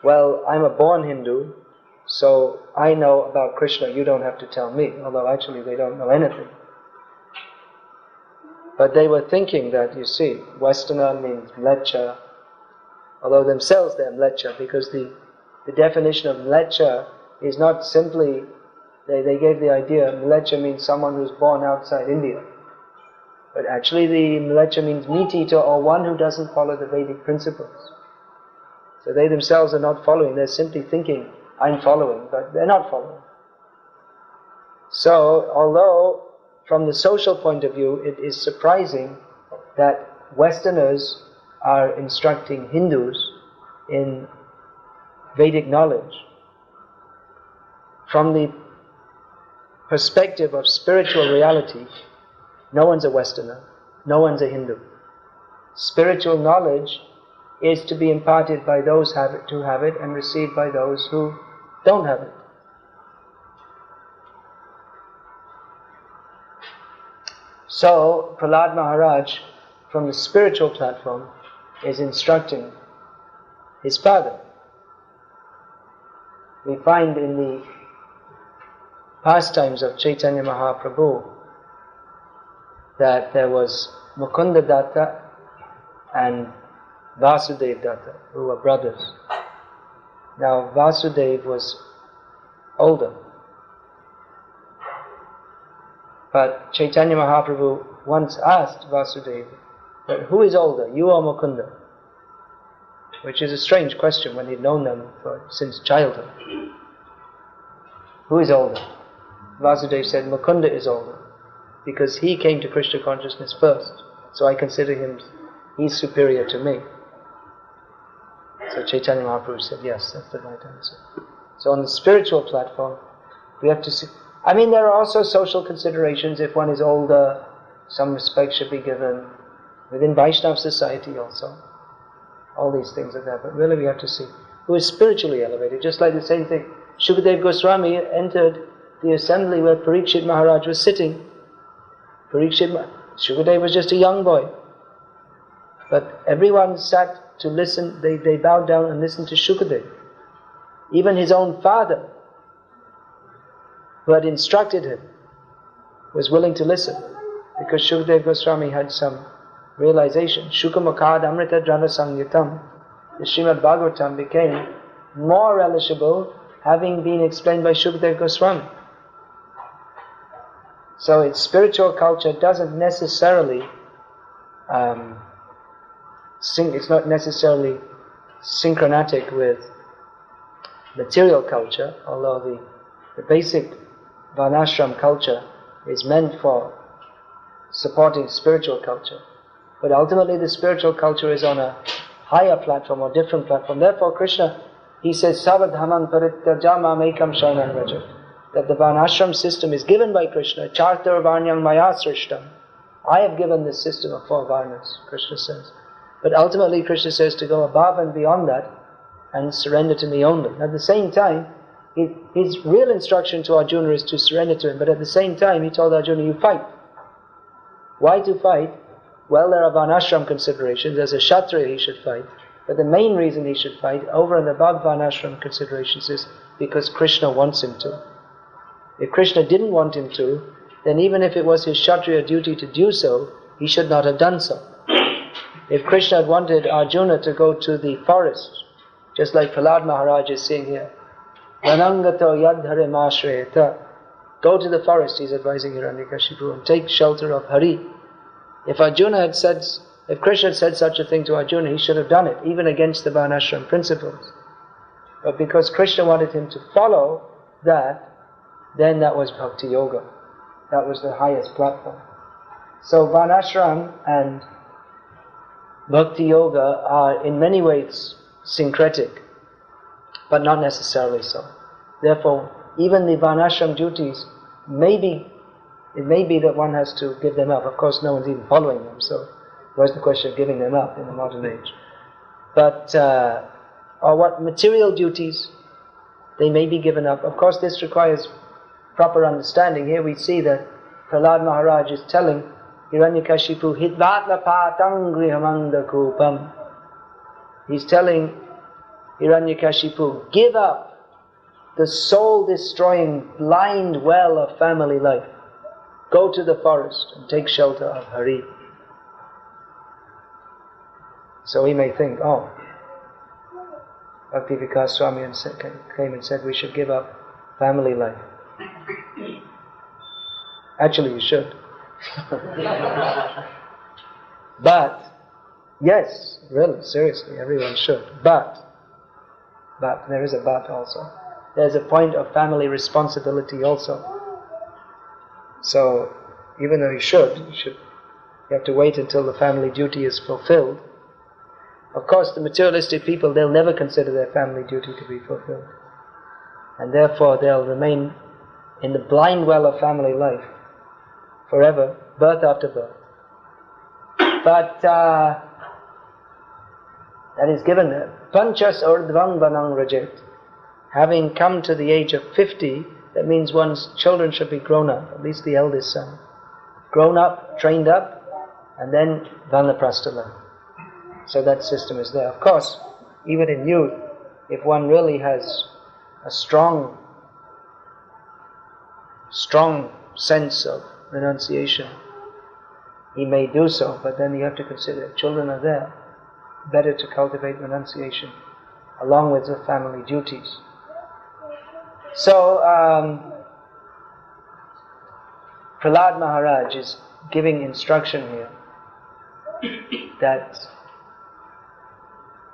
well, I'm a born Hindu, so I know about Krishna, you don't have to tell me, although actually they don't know anything. But they were thinking that, you see, Westerner means mlecha, although themselves they're mlecha, because the definition of mlecha is not simply, they gave the idea, mlecha means someone who's born outside India. But actually the mlecha means meat eater or one who doesn't follow the Vedic principles. So they themselves are not following, they're simply thinking, I'm following, but they're not following. So, although from the social point of view it is surprising that Westerners are instructing Hindus in Vedic knowledge, from the perspective of spiritual reality, no one's a Westerner, no one's a Hindu. Spiritual knowledge is to be imparted by those who have it and received by those who don't have it. So, Prahlad Maharaj, from the spiritual platform, is instructing his father. We find in the pastimes of Chaitanya Mahaprabhu that there was Mukunda Datta and Vasudev Datta, who were brothers. Now Vasudev was older, But Chaitanya Mahaprabhu once asked Vasudeva, but who is older, you or Mukunda? Which is a strange question when he'd known them since childhood. Who is older? Vasudeva said, Mukunda is older, because he came to Krishna consciousness first. So I consider him, he's superior to me. So Chaitanya Mahaprabhu said, yes, that's the right answer. So on the spiritual platform, we have to see. I mean, there are also social considerations. If one is older, some respect should be given. Within Vaishnava society also. All these things are there. But really we have to see who is spiritually elevated. Just like the same thing. Shukadeva Goswami entered the assembly where Parikshit Maharaj was sitting. Shukadeva was just a young boy. But everyone sat to listen. They bowed down and listened to Shukadeva. Even his own father, who had instructed him, was willing to listen, because Shukadeva Goswami had some realization. Shukamakad Amrita Drana Sangyatam, the Srimad Bhagavatam became more relishable having been explained by Shukadeva Goswami. So its spiritual culture doesn't necessarily, it's not necessarily syncretic with material culture, although the basic Varnashram culture is meant for supporting spiritual culture. But ultimately the spiritual culture is on a higher platform or different platform. Therefore Krishna, he says, Savadhaman parittajama mekam sharanam vraja, that the Varnashram system is given by Krishna. Chartar varnyam maya srishtam. I have given this system of 4 varnas, Krishna says. But ultimately Krishna says to go above and beyond that and surrender to me only. At the same time, his real instruction to Arjuna is to surrender to him, but at the same time he told Arjuna, you fight. Why to fight? Well, there are Varnashram considerations. As a Kshatriya he should fight, but the main reason he should fight, over and above Varnashram considerations, is because Krishna wants him to. If Krishna didn't want him to, then even if it was his Kshatriya duty to do so, he should not have done so. If Krishna had wanted Arjuna to go to the forest, just like Prahlad Maharaj is saying here, Vanangato yadhare mashreta, go to the forest, he's advising Hiranyakashipu, and take shelter of Hari. If Krishna had said such a thing to Arjuna, he should have done it, even against the Varnashram principles. But because Krishna wanted him to follow that, then that was Bhakti Yoga. That was the highest platform. So Varnashram and Bhakti Yoga are in many ways syncretic, but not necessarily so. Therefore, even the Varnashram duties, it may be that one has to give them up. Of course, no one's even following them, so where's the question of giving them up in the modern age? But, or what material duties, they may be given up. Of course, this requires proper understanding. Here we see that Prahlad Maharaj is telling Hiranyakashipu, Hitvatla patang grihamanda kupam. He's telling Hiranyakashipu, give up the soul-destroying blind well of family life. Go to the forest and take shelter of Hari. So he may think, oh, Bhakti Vikas Swami came and said we should give up family life. Actually, you should. But, yes, really, seriously, everyone should. But there is a but also. There's a point of family responsibility also. So, even though you have to wait until the family duty is fulfilled. Of course, the materialistic people, they'll never consider their family duty to be fulfilled. And therefore, they'll remain in the blind well of family life forever, birth after birth. But that is given Panchas Urdhvam Vanang Rajet. Having come to the age of 50, that means one's children should be grown up, at least the eldest son. Grown up, trained up, and then Vanaprastha life. So that system is there. Of course, even in youth, if one really has a strong sense of renunciation, he may do so, but then you have to consider children are there. Better to cultivate renunciation along with the family duties. So, Prahlad Maharaj is giving instruction here that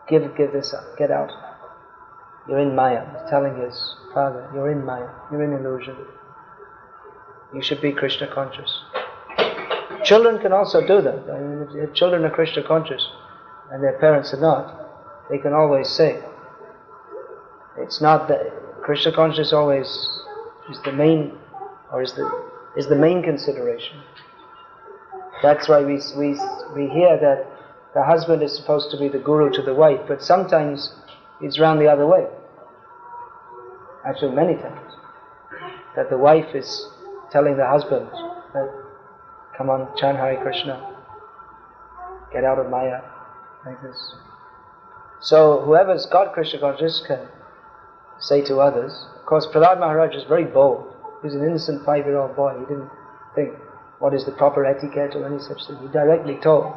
give this up, get out. You're in Maya. He's telling his father, you're in Maya, you're in illusion. You should be Krishna conscious. Children can also do that. I mean, if children are Krishna conscious and their parents are not, they can always say, it's not that Krishna conscious always is the main, or is the main consideration. That's why we hear that the husband is supposed to be the guru to the wife, but sometimes it's round the other way. Actually, many times. That the wife is telling the husband that, come on, chant Hare Krishna, get out of Maya, like this. So whoever's got Krishna consciousness can say to others. Of course, Prahlad Maharaj is very bold. He was an innocent 5-year-old boy. He didn't think what is the proper etiquette or any such thing. He directly told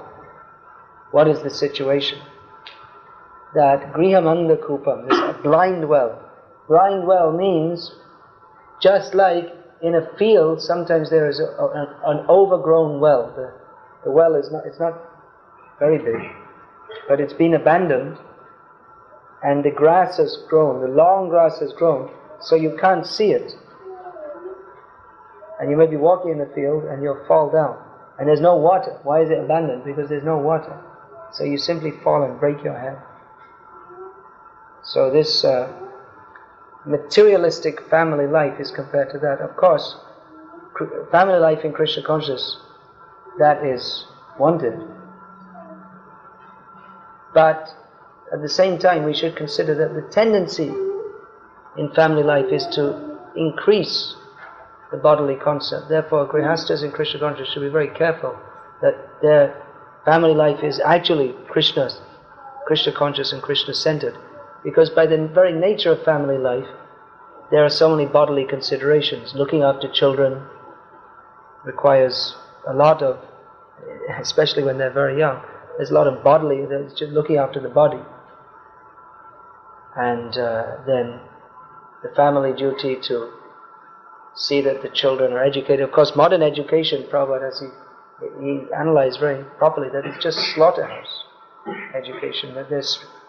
what is the situation. That Grihamanda Kupam is a blind well. Blind well means just like in a field sometimes there is an overgrown well. The well is not very big, but it's been abandoned and the grass has grown, the long grass has grown, so you can't see it. And you may be walking in the field and you'll fall down. And there's no water. Why is it abandoned? Because there's no water. So you simply fall and break your head. So this materialistic family life is compared to that. Of course, family life in Krishna consciousness, that is wanted. But at the same time, we should consider that the tendency in family life is to increase the bodily concept. Therefore, grihastas in Krishna consciousness should be very careful that their family life is actually Krishna conscious and Krishna centered. Because by the very nature of family life, there are so many bodily considerations. Looking after children requires a lot of, especially when they're very young, there's a lot of bodily, there's just looking after the body. And then the family duty to see that the children are educated. Of course, modern education, Prabhupada, as he analyzed very properly, that it's just slaughterhouse education.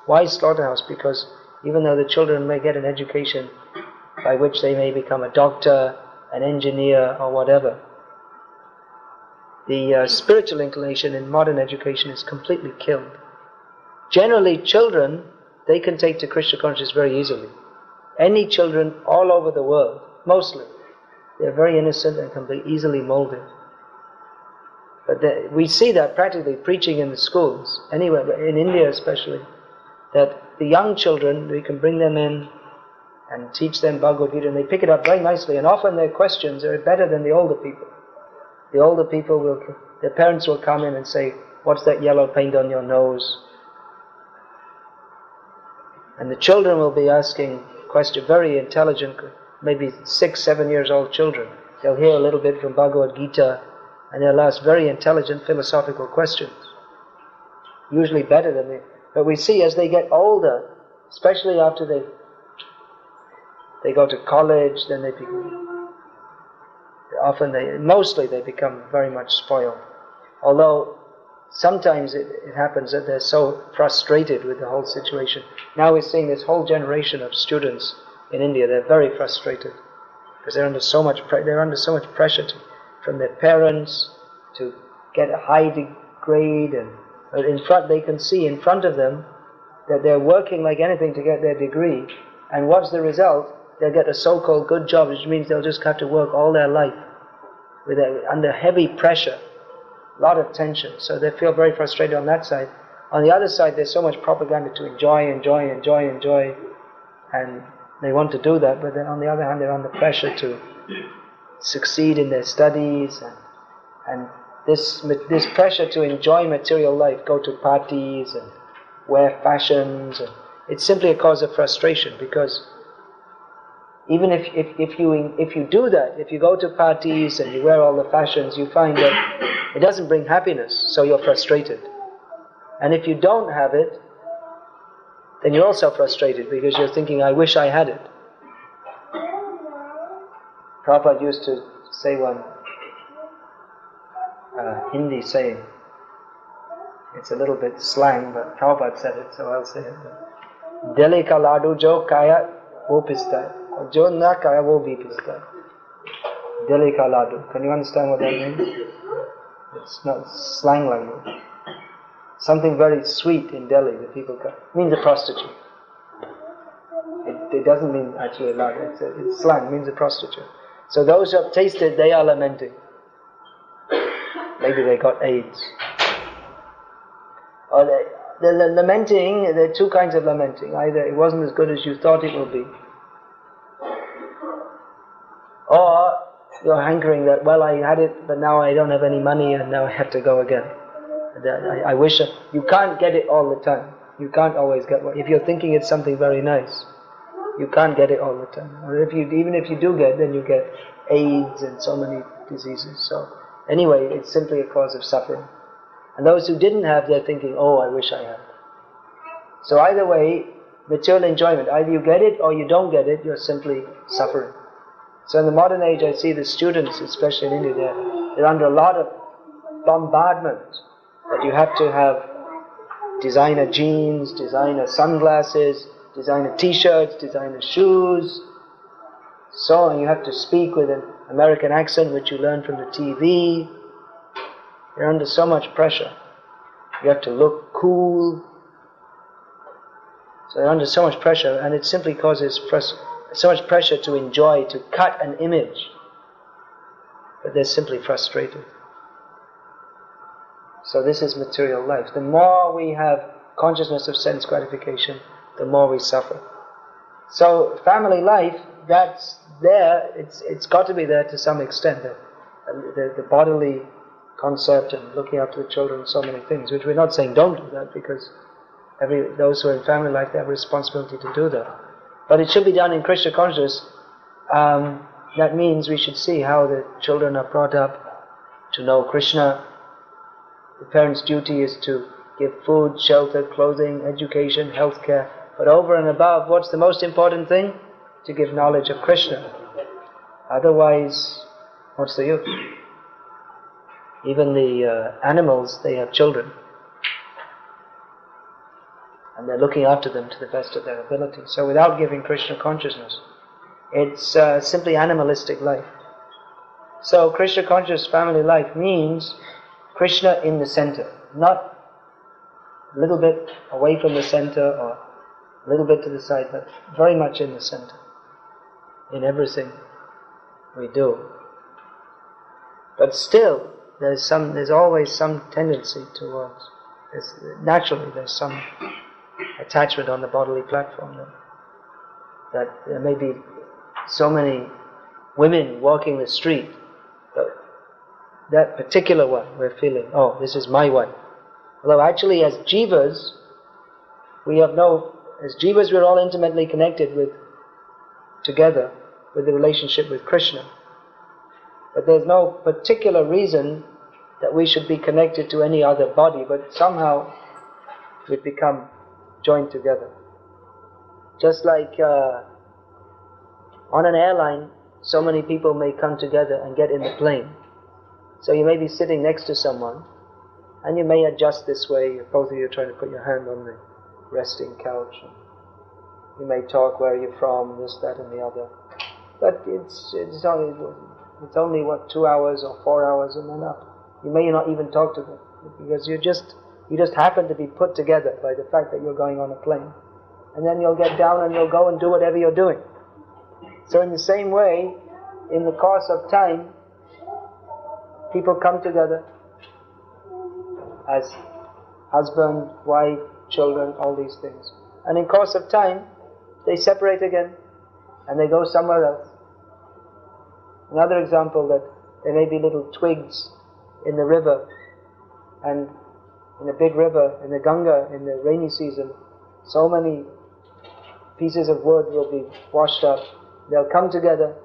Why slaughterhouse? Because even though the children may get an education by which they may become a doctor, an engineer, or whatever, the spiritual inclination in modern education is completely killed. Generally, children, they can take to Krishna consciousness very easily. Any children all over the world, mostly, they're very innocent and can be easily molded. But we see that practically preaching in the schools, anywhere, in India especially, that the young children, we can bring them in and teach them Bhagavad Gita, and they pick it up very nicely, and often their questions are better than the older people. The older people their parents will come in and say, what's that yellow paint on your nose? And the children will be asking questions, very intelligent, maybe 6, 7 years old children. They'll hear a little bit from Bhagavad Gita, and they'll ask very intelligent philosophical questions. Usually better than they. But we see as they get older, especially after they go to college, then mostly they become very much spoiled. Although sometimes it happens that they're so frustrated with the whole situation. Now we're seeing this whole generation of students in India, they're very frustrated because they're under so much pressure from their parents to get a high grade, and they can see in front of them that they're working like anything to get their degree, and what's the result? They'll get a so-called good job, which means they'll just have to work all their life under heavy pressure, a lot of tension. So they feel very frustrated on that side. On the other side, there's so much propaganda to enjoy, and they want to do that, but then on the other hand, they're under pressure to succeed in their studies, and this pressure to enjoy material life, go to parties and wear fashions, and it's simply a cause of frustration, because even if you do that, if you go to parties and you wear all the fashions, you find that it doesn't bring happiness, so you're frustrated. And if you don't have it, then you're also frustrated because you're thinking, I wish I had it. Prabhupada used to say Hindi saying. It's a little bit slang, but Prabhupada said it, so I'll say it. Delhi ka ladu jo kaya wo pista hai, jo na kaya wo bhi pista hai. Delhi ka ladu. Can you understand what that means? It's not slang language. Something very sweet in Delhi that people call. It means a prostitute. It doesn't mean actually a ladu. It's slang. It means a prostitute. So those who have tasted, they are lamenting. Maybe they got AIDS. Or the lamenting, there are two kinds of lamenting. Either it wasn't as good as you thought it would be, or you're hankering that, well, I had it, but now I don't have any money and now I have to go again. I wish you can't get it all the time. You can't always get one. If you're thinking it's something very nice, you can't get it all the time. Or even if you do get, then you get AIDS and so many diseases. So anyway, it's simply a cause of suffering. And those who didn't have, they're thinking, oh, I wish I had. So either way, material enjoyment, either you get it or you don't get it, you're simply suffering. So in the modern age, I see the students, especially in India, they're under a lot of bombardment that you have to have designer jeans, designer sunglasses, designer t-shirts, designer shoes, so on. You have to speak with an American accent which you learn from the TV. You're under so much pressure. You have to look cool. So you're under so much pressure, and it simply causes so much pressure to enjoy, to cut an image. But they're simply frustrated. So this is material life. The more we have consciousness of sense gratification, the more we suffer. So family life, that's there, it's got to be there to some extent. The bodily concept and looking after the children, so many things, which we're not saying don't do that, because those who are in family life, they have a responsibility to do that. But it should be done in Krishna consciousness. That means we should see how the children are brought up to know Krishna. The parents' duty is to give food, shelter, clothing, education, healthcare. But over and above, what's the most important thing? To give knowledge of Krishna. Otherwise, what's the use? Even the animals, they have children. And they're looking after them to the best of their ability. So without giving Krishna consciousness, it's simply animalistic life. So Krishna conscious family life means Krishna in the center, not a little bit away from the center or a little bit to the side, but very much in the center, in everything we do. But still, there's always some tendency towards, naturally there's some attachment on the bodily platform, that there may be so many women walking the street, but that particular one we're feeling, oh, this is my wife. Although actually as jivas, as jivas we're all intimately connected together with the relationship with Krishna. But there's no particular reason that we should be connected to any other body, but somehow we've become joined together. Just like on an airline, so many people may come together and get in the plane. So you may be sitting next to someone, and you may adjust this way, both of you are trying to put your hand on the resting couch. You may talk, where are you from, this, that and the other. But it's only 2 hours or 4 hours and then up. You may not even talk to them, because you just happen to be put together by the fact that you're going on a plane. And then you'll get down and you'll go and do whatever you're doing. So in the same way, in the course of time, people come together as husband, wife, children, all these things. And in course of time, they separate again and they go somewhere else. Another example, that there may be little twigs in the river, and in a big river, in the Ganga, in the rainy season, so many pieces of wood will be washed up. They'll come together,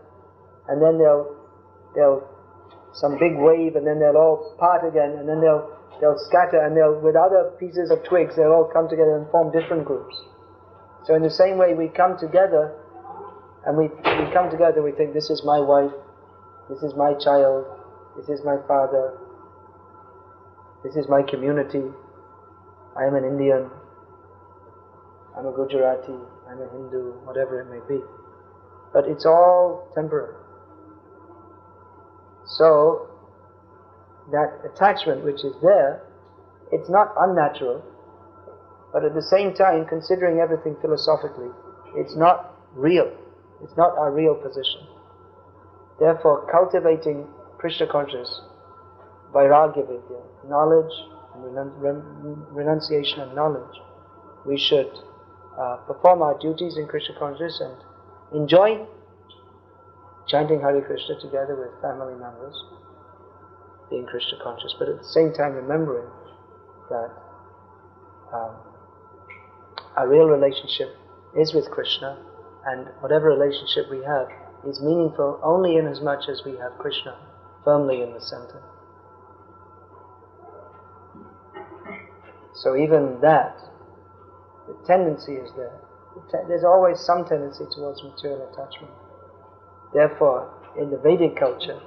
and then they'll some big wave, and then they'll all part again, and then they'll scatter, and with other pieces of twigs, they'll all come together and form different groups. So in the same way, we come together, and we come together, we think, this is my wife, this is my child, this is my father, This is my community. I am an Indian. I'm a Gujarati. I'm a Hindu. Whatever it may be. But it's all temporary. So, that attachment which is there, it's not unnatural, but at the same time, considering everything philosophically, it's not real. It's not our real position. Therefore, cultivating Krishna consciousness, vairagya vidya, knowledge, renunciation and knowledge, we should perform our duties in Krishna consciousness and enjoy chanting Hare Krishna together with family members, being Krishna conscious, but at the same time remembering that our real relationship is with Krishna, and whatever relationship we have is meaningful only in as much as we have Krishna firmly in the center. So even that, the tendency is there. There's always some tendency towards material attachment. Therefore, in the Vedic culture,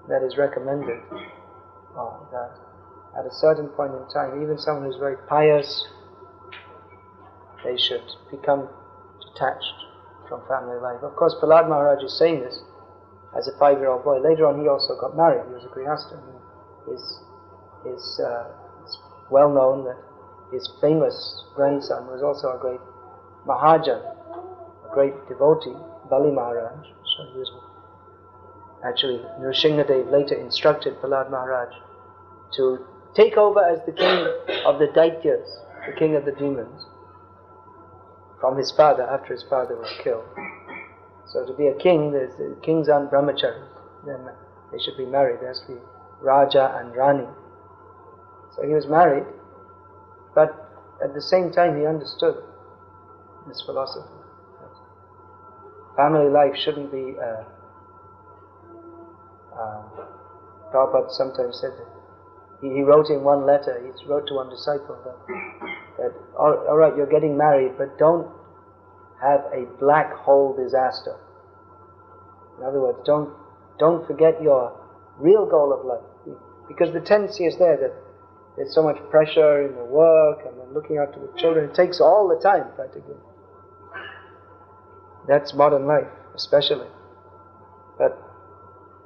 that is recommended that at a certain point in time, even someone who's very pious, they should become detached from family life. Of course, Prahlad Maharaj is saying this as a 5-year-old boy. Later on, he also got married. He was a Grihastha. It's well known that his famous grandson was also a great Mahajan, a great devotee, Bali Maharaj. So he was actually, Nrsimhadev later instructed Prahlad Maharaj to take over as the king of the Daityas, the king of the demons, from his father after his father was killed. So to be a king, the kings aren't brahmacharis. Then they should be married. There has to be Raja and Rani. So he was married, but at the same time he understood this philosophy. Family life shouldn't be, Prabhupada sometimes said that he wrote in one letter, he wrote to one disciple that all right, you're getting married, but don't have a black hole disaster. In other words, don't forget your real goal of life, because the tendency is there that there's so much pressure in the work and then looking after the children. It takes all the time practically. That's modern life, especially. But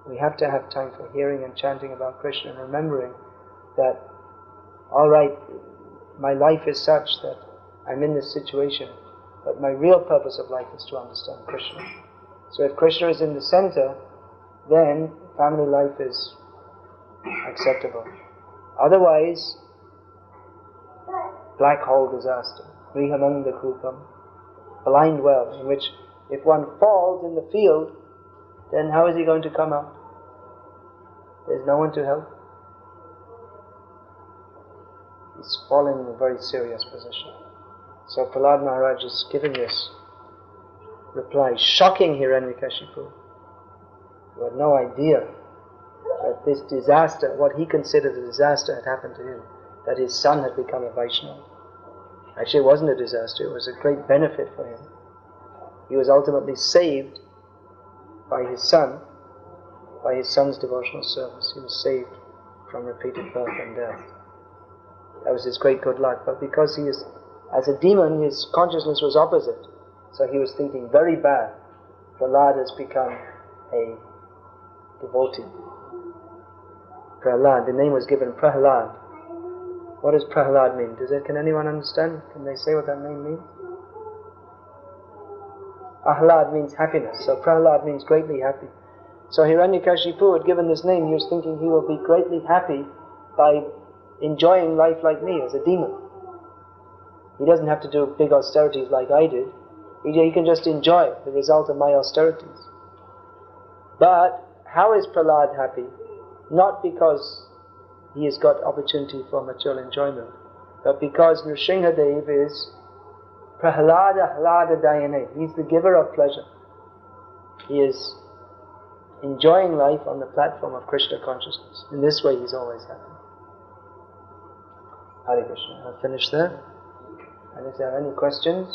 we have to have time for hearing and chanting about Krishna and remembering that, all right, my life is such that I'm in this situation, but my real purpose of life is to understand Krishna. So if Krishna is in the center, then family life is acceptable. Otherwise, black hole disaster, Grihamanda Kupam, blind well, in which if one falls in the field, then how is he going to come out? There's no one to help. He's fallen in a very serious position. So Prahlad Maharaj is giving this reply, shocking Hiranyakashipu, who had no idea that this disaster, what he considered a disaster, had happened to him, that his son had become a Vaishnava. Actually, it wasn't a disaster, it was a great benefit for him. He was ultimately saved by his son's devotional service. He was saved from repeated birth and death. That was his great good luck. But because he is, as a demon, his consciousness was opposite. So he was thinking very bad. Prahlad has become a devotee. Prahlad, the name was given Prahlad. What does Prahlad mean? Can anyone understand? Can they say what that name means? Ahlad means happiness, so Prahlad means greatly happy. So Hiranyakashipu had given this name, he was thinking he will be greatly happy by enjoying life like me as a demon. He doesn't have to do big austerities like I did. He can just enjoy the result of my austerities. But how is Prahlad happy? Not because he has got opportunity for material enjoyment, but because Nrsimhadev is Prahlada Hlada Dayane. He's the giver of pleasure. He is enjoying life on the platform of Krishna consciousness. In this way he's always happy. Hare Krishna. I'll finish there. And if there are any questions,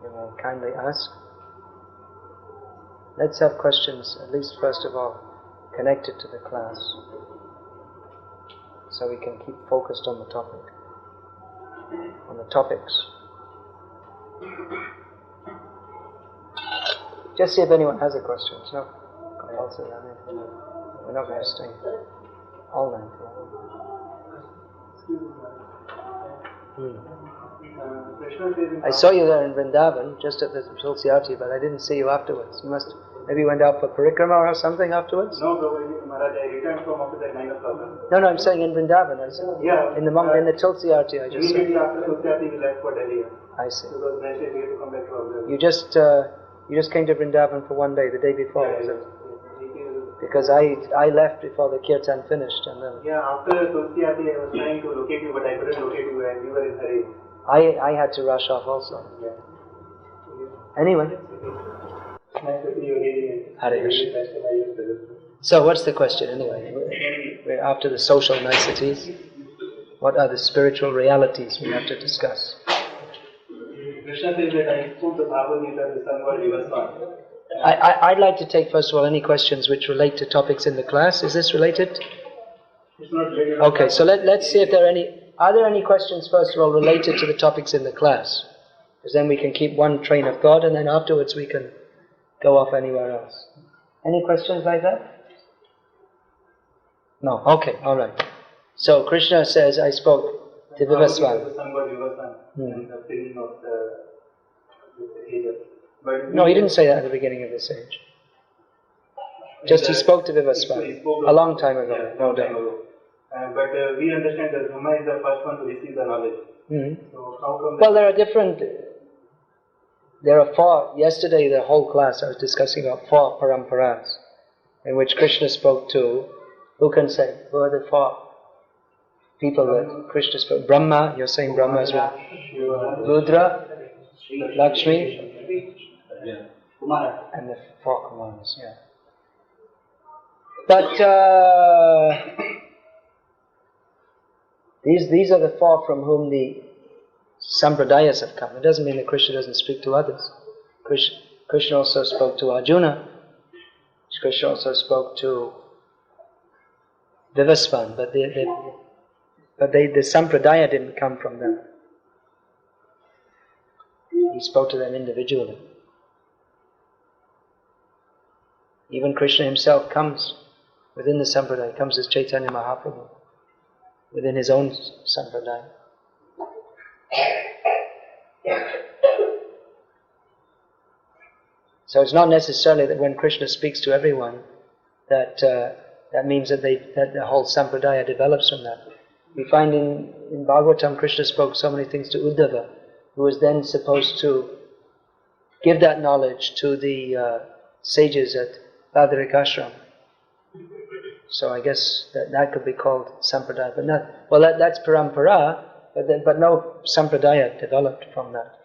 you may kindly ask. Let's have questions, at least first of all, connected to the class. so we can keep focused on the topic, on the topics. Just see if anyone has a question. It's not compulsory. We're not going to stay all night. I saw you there in Vrindavan, just at the Tulsi Aarti, but I didn't see you afterwards. You must maybe went out for parikrama or something afterwards? No, Maharaj, I returned from office at 9 o'clock. No, I'm saying in Vrindavan. I said. Yeah. In the Tulsi Aarti, I just saw. Immediately after Tulsi Aarti, we left for Delhi. I see. Because next day we had to come back to our You just came to Vrindavan for one day, the day before, was it? Because I left before the kirtan finished, and then. Yeah, after Tulsi Aarti, I was trying to locate you, but I couldn't locate you, and we were in hurry. I had to rush off also. Yeah. Anyway. Nice to see you again. Hare Krishna. So what's the question anyway? We're after the social niceties. What are the spiritual realities we have to discuss? Krishna says that I spoke the Bhagavad Gita, the sun god Vivasvan. I'd like to take first of all any questions which relate to topics in the class. Is this related? It's not related. Okay, so let's see if there are any. Are there any questions first of all related to the topics in the class? Because then we can keep one train of thought, and then afterwards we can go off anywhere else. Any questions like that? No. Okay. All right. So Krishna says, I spoke to Vivasvan. The sun god Vivasvan and the beginning of the age. But No, he didn't say that at the beginning of this age. Just he spoke to Vivasvan a long time ago, yeah, no doubt. But we understand that Brahma is the first one to receive the knowledge. Mm-hmm. So how come? Well, there are four. Yesterday, the whole class I was discussing about four paramparas, in which Krishna spoke to. Who can say? Who are the four people that Krishna spoke? Brahma. You're saying Brahma as well. Rudra, Lakshmi, and the four Kumaras. Yeah. But these are the four from whom the sampradayas have come. It doesn't mean that Krishna doesn't speak to others. Krishna also spoke to Arjuna. Krishna also spoke to Vivasvan, but the sampradaya didn't come from them. He spoke to them individually. Even Krishna himself comes within the sampradaya, comes as Chaitanya Mahaprabhu, within his own sampradaya. So it's not necessarily that when Krishna speaks to everyone, that means that the whole sampradaya develops from that. We find in Bhagavatam, Krishna spoke so many things to Uddhava, who was then supposed to give that knowledge to the sages at Badarikashram. So I guess that could be called sampradaya, but not. Well, that's parampara, but no sampradaya developed from that.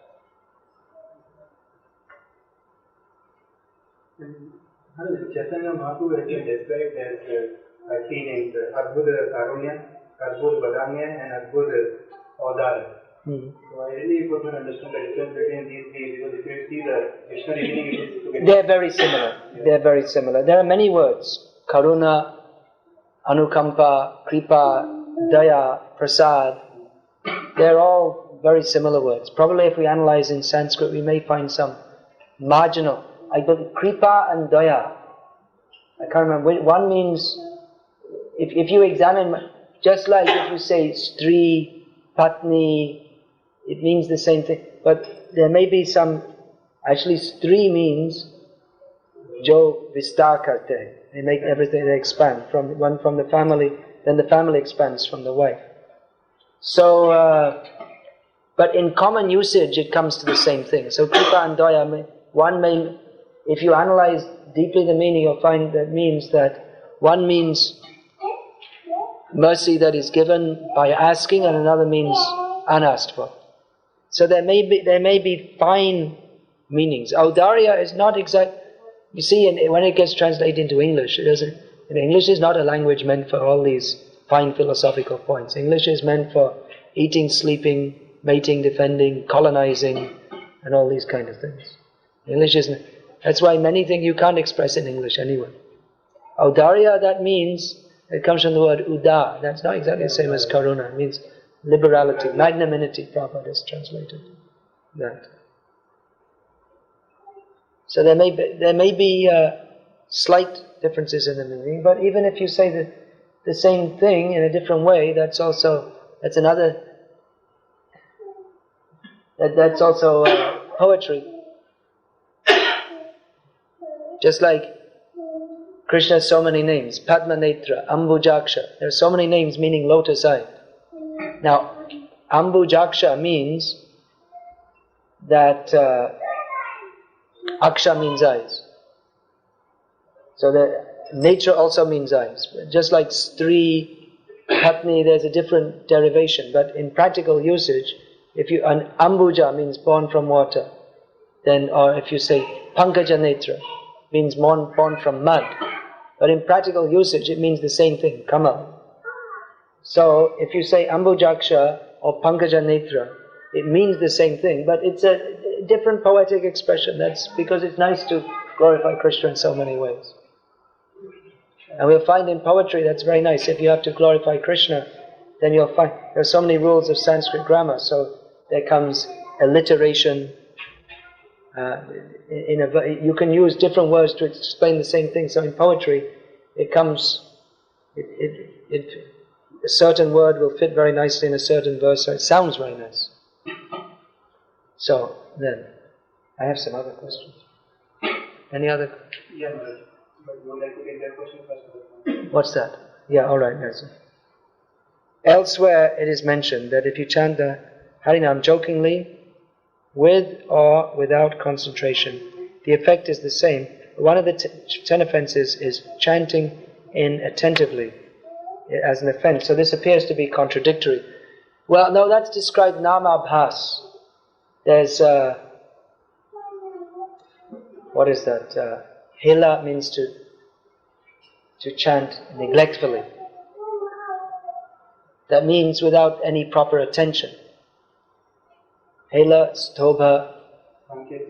Chaitanya Mahaprabhu has been described as three names: Adbhuta Karunya, Adbhuta Badanya, and Adbhuta Audara. So I really couldn't understand the difference between these three, because if you see the dictionary meaning, it is together. They're very similar. Yeah. They're very similar. There are many words: Karuna, Anukampa, Kripa, Daya, Prasad. They're all very similar words. Probably if we analyze in Sanskrit, we may find some marginal. I believe Kripa and Daya. I can't remember. One means, if you examine, just like if you say Stri, Patni, it means the same thing. But there may be some, actually Stri means Jo Vistar Karte. They make everything, they expand from the family, then the family expands from the wife. So, but in common usage it comes to the same thing. So Kripa and Daya, if you analyze deeply the meaning, you'll find that means that one means mercy that is given by asking, and another means unasked for. So there may be fine meanings. Audarya is not exact. You see, when it gets translated into English, it doesn't. English is not a language meant for all these fine philosophical points. English is meant for eating, sleeping, mating, defending, colonizing, and all these kind of things. English isn't. That's why many things you can't express in English anyway. Audarya, that means It comes from the word udar. That's not exactly the same as karuna. It means liberality, magnanimity. Prabhupada has translated that. So there may be slight differences in the meaning, but even if you say the same thing in a different way, that's also poetry. Just like Krishna has so many names, Padma Netra, Ambujaksha. There are so many names meaning lotus eye. Now, Ambujaksha means that Aksha means eyes. So the nature also means eyes. Just like Stri, Patni, there's a different derivation. But in practical usage, an Ambuja means born from water. Then, or if you say Pankaja Netra, means born from mud. But in practical usage, it means the same thing, Kamal. So if you say Ambujaksha or Pankaja Netra, it means the same thing, but it's a different poetic expression. That's because it's nice to glorify Krishna in so many ways. And we'll find in poetry that's very nice. If you have to glorify Krishna, then you'll find there are so many rules of Sanskrit grammar. So there comes alliteration. You can use different words to explain the same thing. So in poetry, a certain word will fit very nicely in a certain verse, so it sounds very nice. So then, I have some other questions. Any other? Yeah, but you would like to take that question first? What's that? Yeah, all right. Yes. Elsewhere, it is mentioned that if you chant the Harinam jokingly, with or without concentration, the effect is the same. One of the 10 offenses is chanting inattentively as an offense. So this appears to be contradictory. Well, no, that's described namabhas. There's what is that? Hela means to chant neglectfully. That means without any proper attention. Hela, Stobha,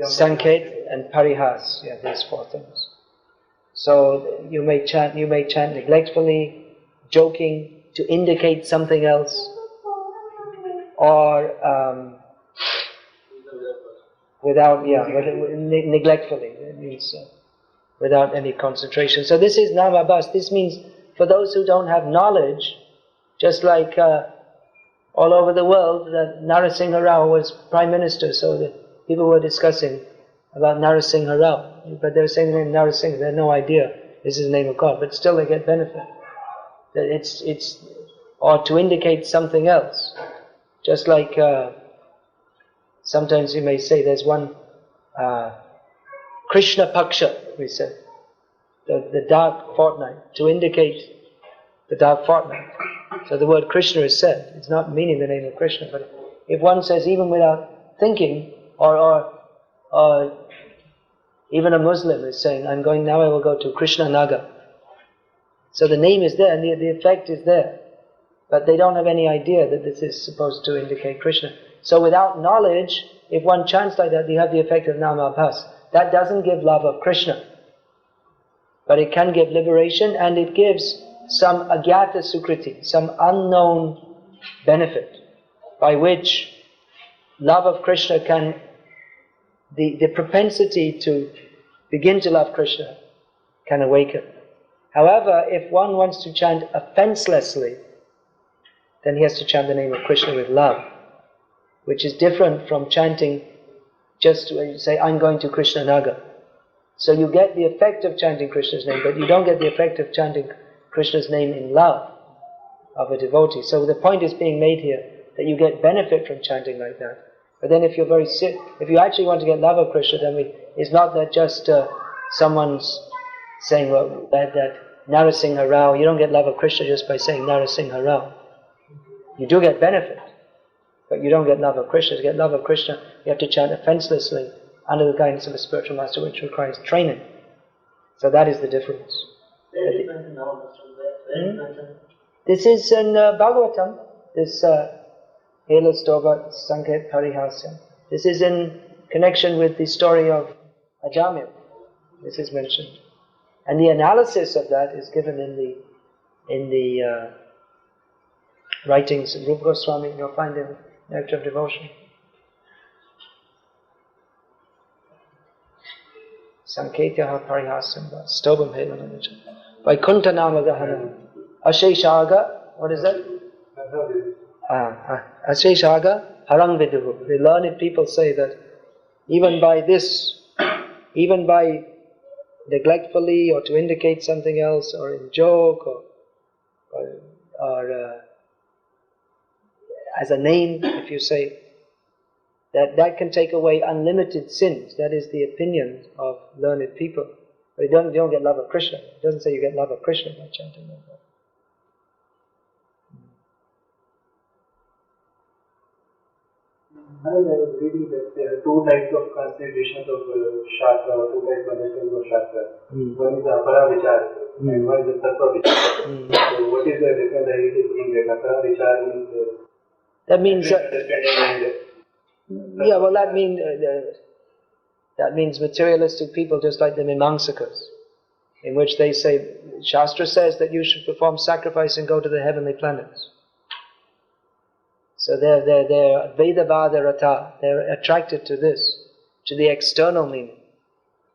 Sanket, and Parihas. Yeah, these 4 things. So you may chant neglectfully, joking, to indicate something else, or neglectfully. It means without any concentration. So this is namabhas. This means for those who don't have knowledge, just like all over the world, that Narasimha Rao was Prime Minister, so the people were discussing about Narasimha Rao. But they were saying the name Narasimha, they had no idea this is the name of God, but still they get benefit. That or to indicate something else. Just like sometimes you may say there's one Krishna Paksha, we say, the dark fortnight, to indicate the dark fortnight. So the word Krishna is said. It's not meaning the name of Krishna, but if one says even without thinking, or even a Muslim is saying, I will go to Krishna Nagar. So the name is there and the effect is there. But they don't have any idea that this is supposed to indicate Krishna. So without knowledge, if one chants like that, you have the effect of namabhas. That doesn't give love of Krishna. But it can give liberation, and it gives some agyata sukriti, some unknown benefit, by which love of Krishna can, the propensity to begin to love Krishna can awaken. However, if one wants to chant offenselessly, then he has to chant the name of Krishna with love, which is different from chanting just when you say, I'm going to Krishna Nagar. So you get the effect of chanting Krishna's name, but you don't get the effect of chanting Krishna's name in love of a devotee. So the point is being made here that you get benefit from chanting like that. But then if you're very sick, if you actually want to get love of Krishna, then it's not that just someone's saying that Narasimha Rao, you don't get love of Krishna just by saying Narasimha Rao. You do get benefit, but you don't get love of Krishna. To get love of Krishna, you have to chant offenselessly under the guidance of a spiritual master, which requires training. So that is the difference. This is in Bhagavatam, this Hela Stova Sanket Parihasya. This is in connection with the story of Ajamil. This is mentioned. And the analysis of that is given in the in the writings of Rupa Goswami, you'll find in Nectar of Devotion. Sanketyaha parihasam stobam helananacha. Vaikuntha namagahana. Asheshaga, what is that? Asheshaga harang viduhu. The learned people say that even by this, even by neglectfully or to indicate something else, or in joke, or as a name, if you say, that can take away unlimited sins. That is the opinion of learned people. But you don't get love of Krishna. It doesn't say you get love of Krishna by chanting like that. I was reading that there are two types of considerations of Shastra, or two types of understanding of Shastra. One is the Apara Vichar, and one is the Tattva Vichar. So what is the difference that it is being there? Apara Vichar means that means that means materialistic people, just like the Mimamsakas, in which they say, Shastra says that you should perform sacrifice and go to the heavenly planets. So they're Vedavada Rata, they're attracted to this, to the external meaning,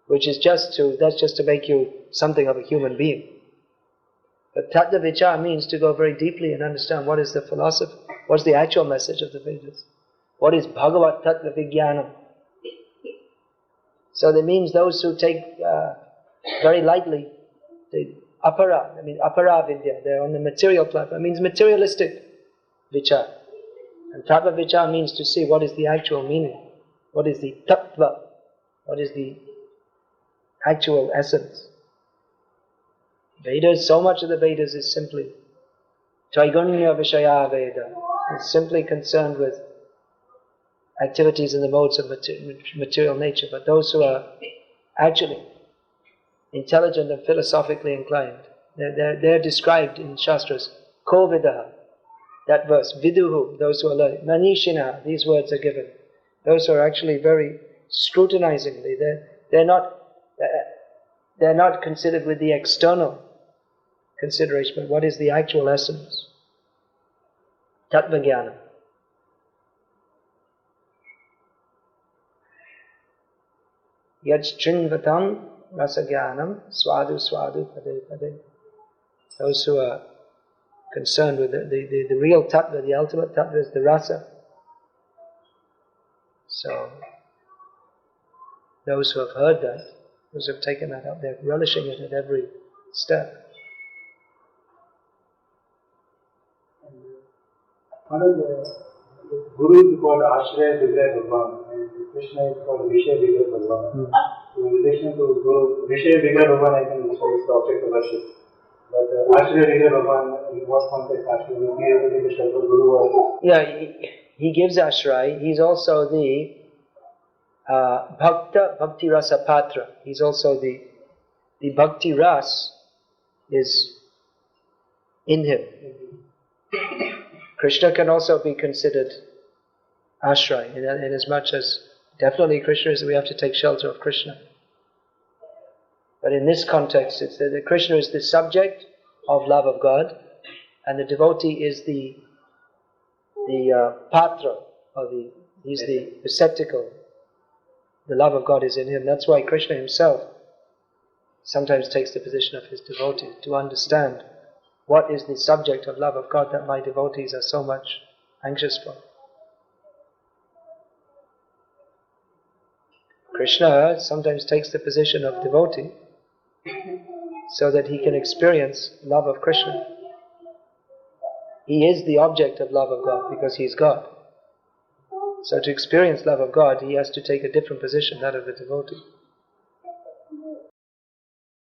which is just to make you something of a human being. But Tattva Vichar means to go very deeply and understand what is the philosophy, what's the actual message of the Vedas, what is Bhagavat Tattva Vijnanam. So that means those who take very lightly the Apara Vidya, they're on the material platform. It means materialistic Vichar. And Tattva Vichar means to see what is the actual meaning, what is the Tattva, what is the actual essence. Vedas, so much of the Vedas is simply Traigunya Vishaya Veda. It's simply concerned with activities in the modes of material nature. But those who are actually intelligent and philosophically inclined, they're described in Shastras. Kovidaha, that verse, Viduhu, those who are learning. Manishina, these words are given. Those who are actually very scrutinizingly, they're not considered with the external consideration, but what is the actual essence? Tattva Jnana. Yajchinvatam rasagyanam swadu swadu pade pade. Those who are concerned with the real tattva, the ultimate tattva is the rasa. So, those who have heard that, those who have taken that up, they're relishing it at every step. One of the Guru is called Ashraya Vigrah Bhagwan, and Krishna is called Vishaya Vigrah Bhagwan. So in relation to Guru, Vishaya Vigrah Bhagwan, I think is the object of worship. But Ashraya Vigrah Bhagwan, in what context Ashraya? Will be able to take a shelter Guru or? Yeah, he gives Ashray. He's also the Bhakta Bhakti Rasa Patra. He's also the Bhakti Ras is in him. Krishna can also be considered Ashray, in as much as definitely Krishna is, we have to take shelter of Krishna. But in this context, it's that Krishna is the subject of love of God, and the devotee is the patra, or he's the receptacle. The love of God is in him. That's why Krishna himself sometimes takes the position of his devotee, to understand what is the subject of love of God that my devotees are so much anxious for. Krishna sometimes takes the position of devotee so that he can experience love of Krishna. He is the object of love of God because he is God. So to experience love of God, he has to take a different position, that of the devotee.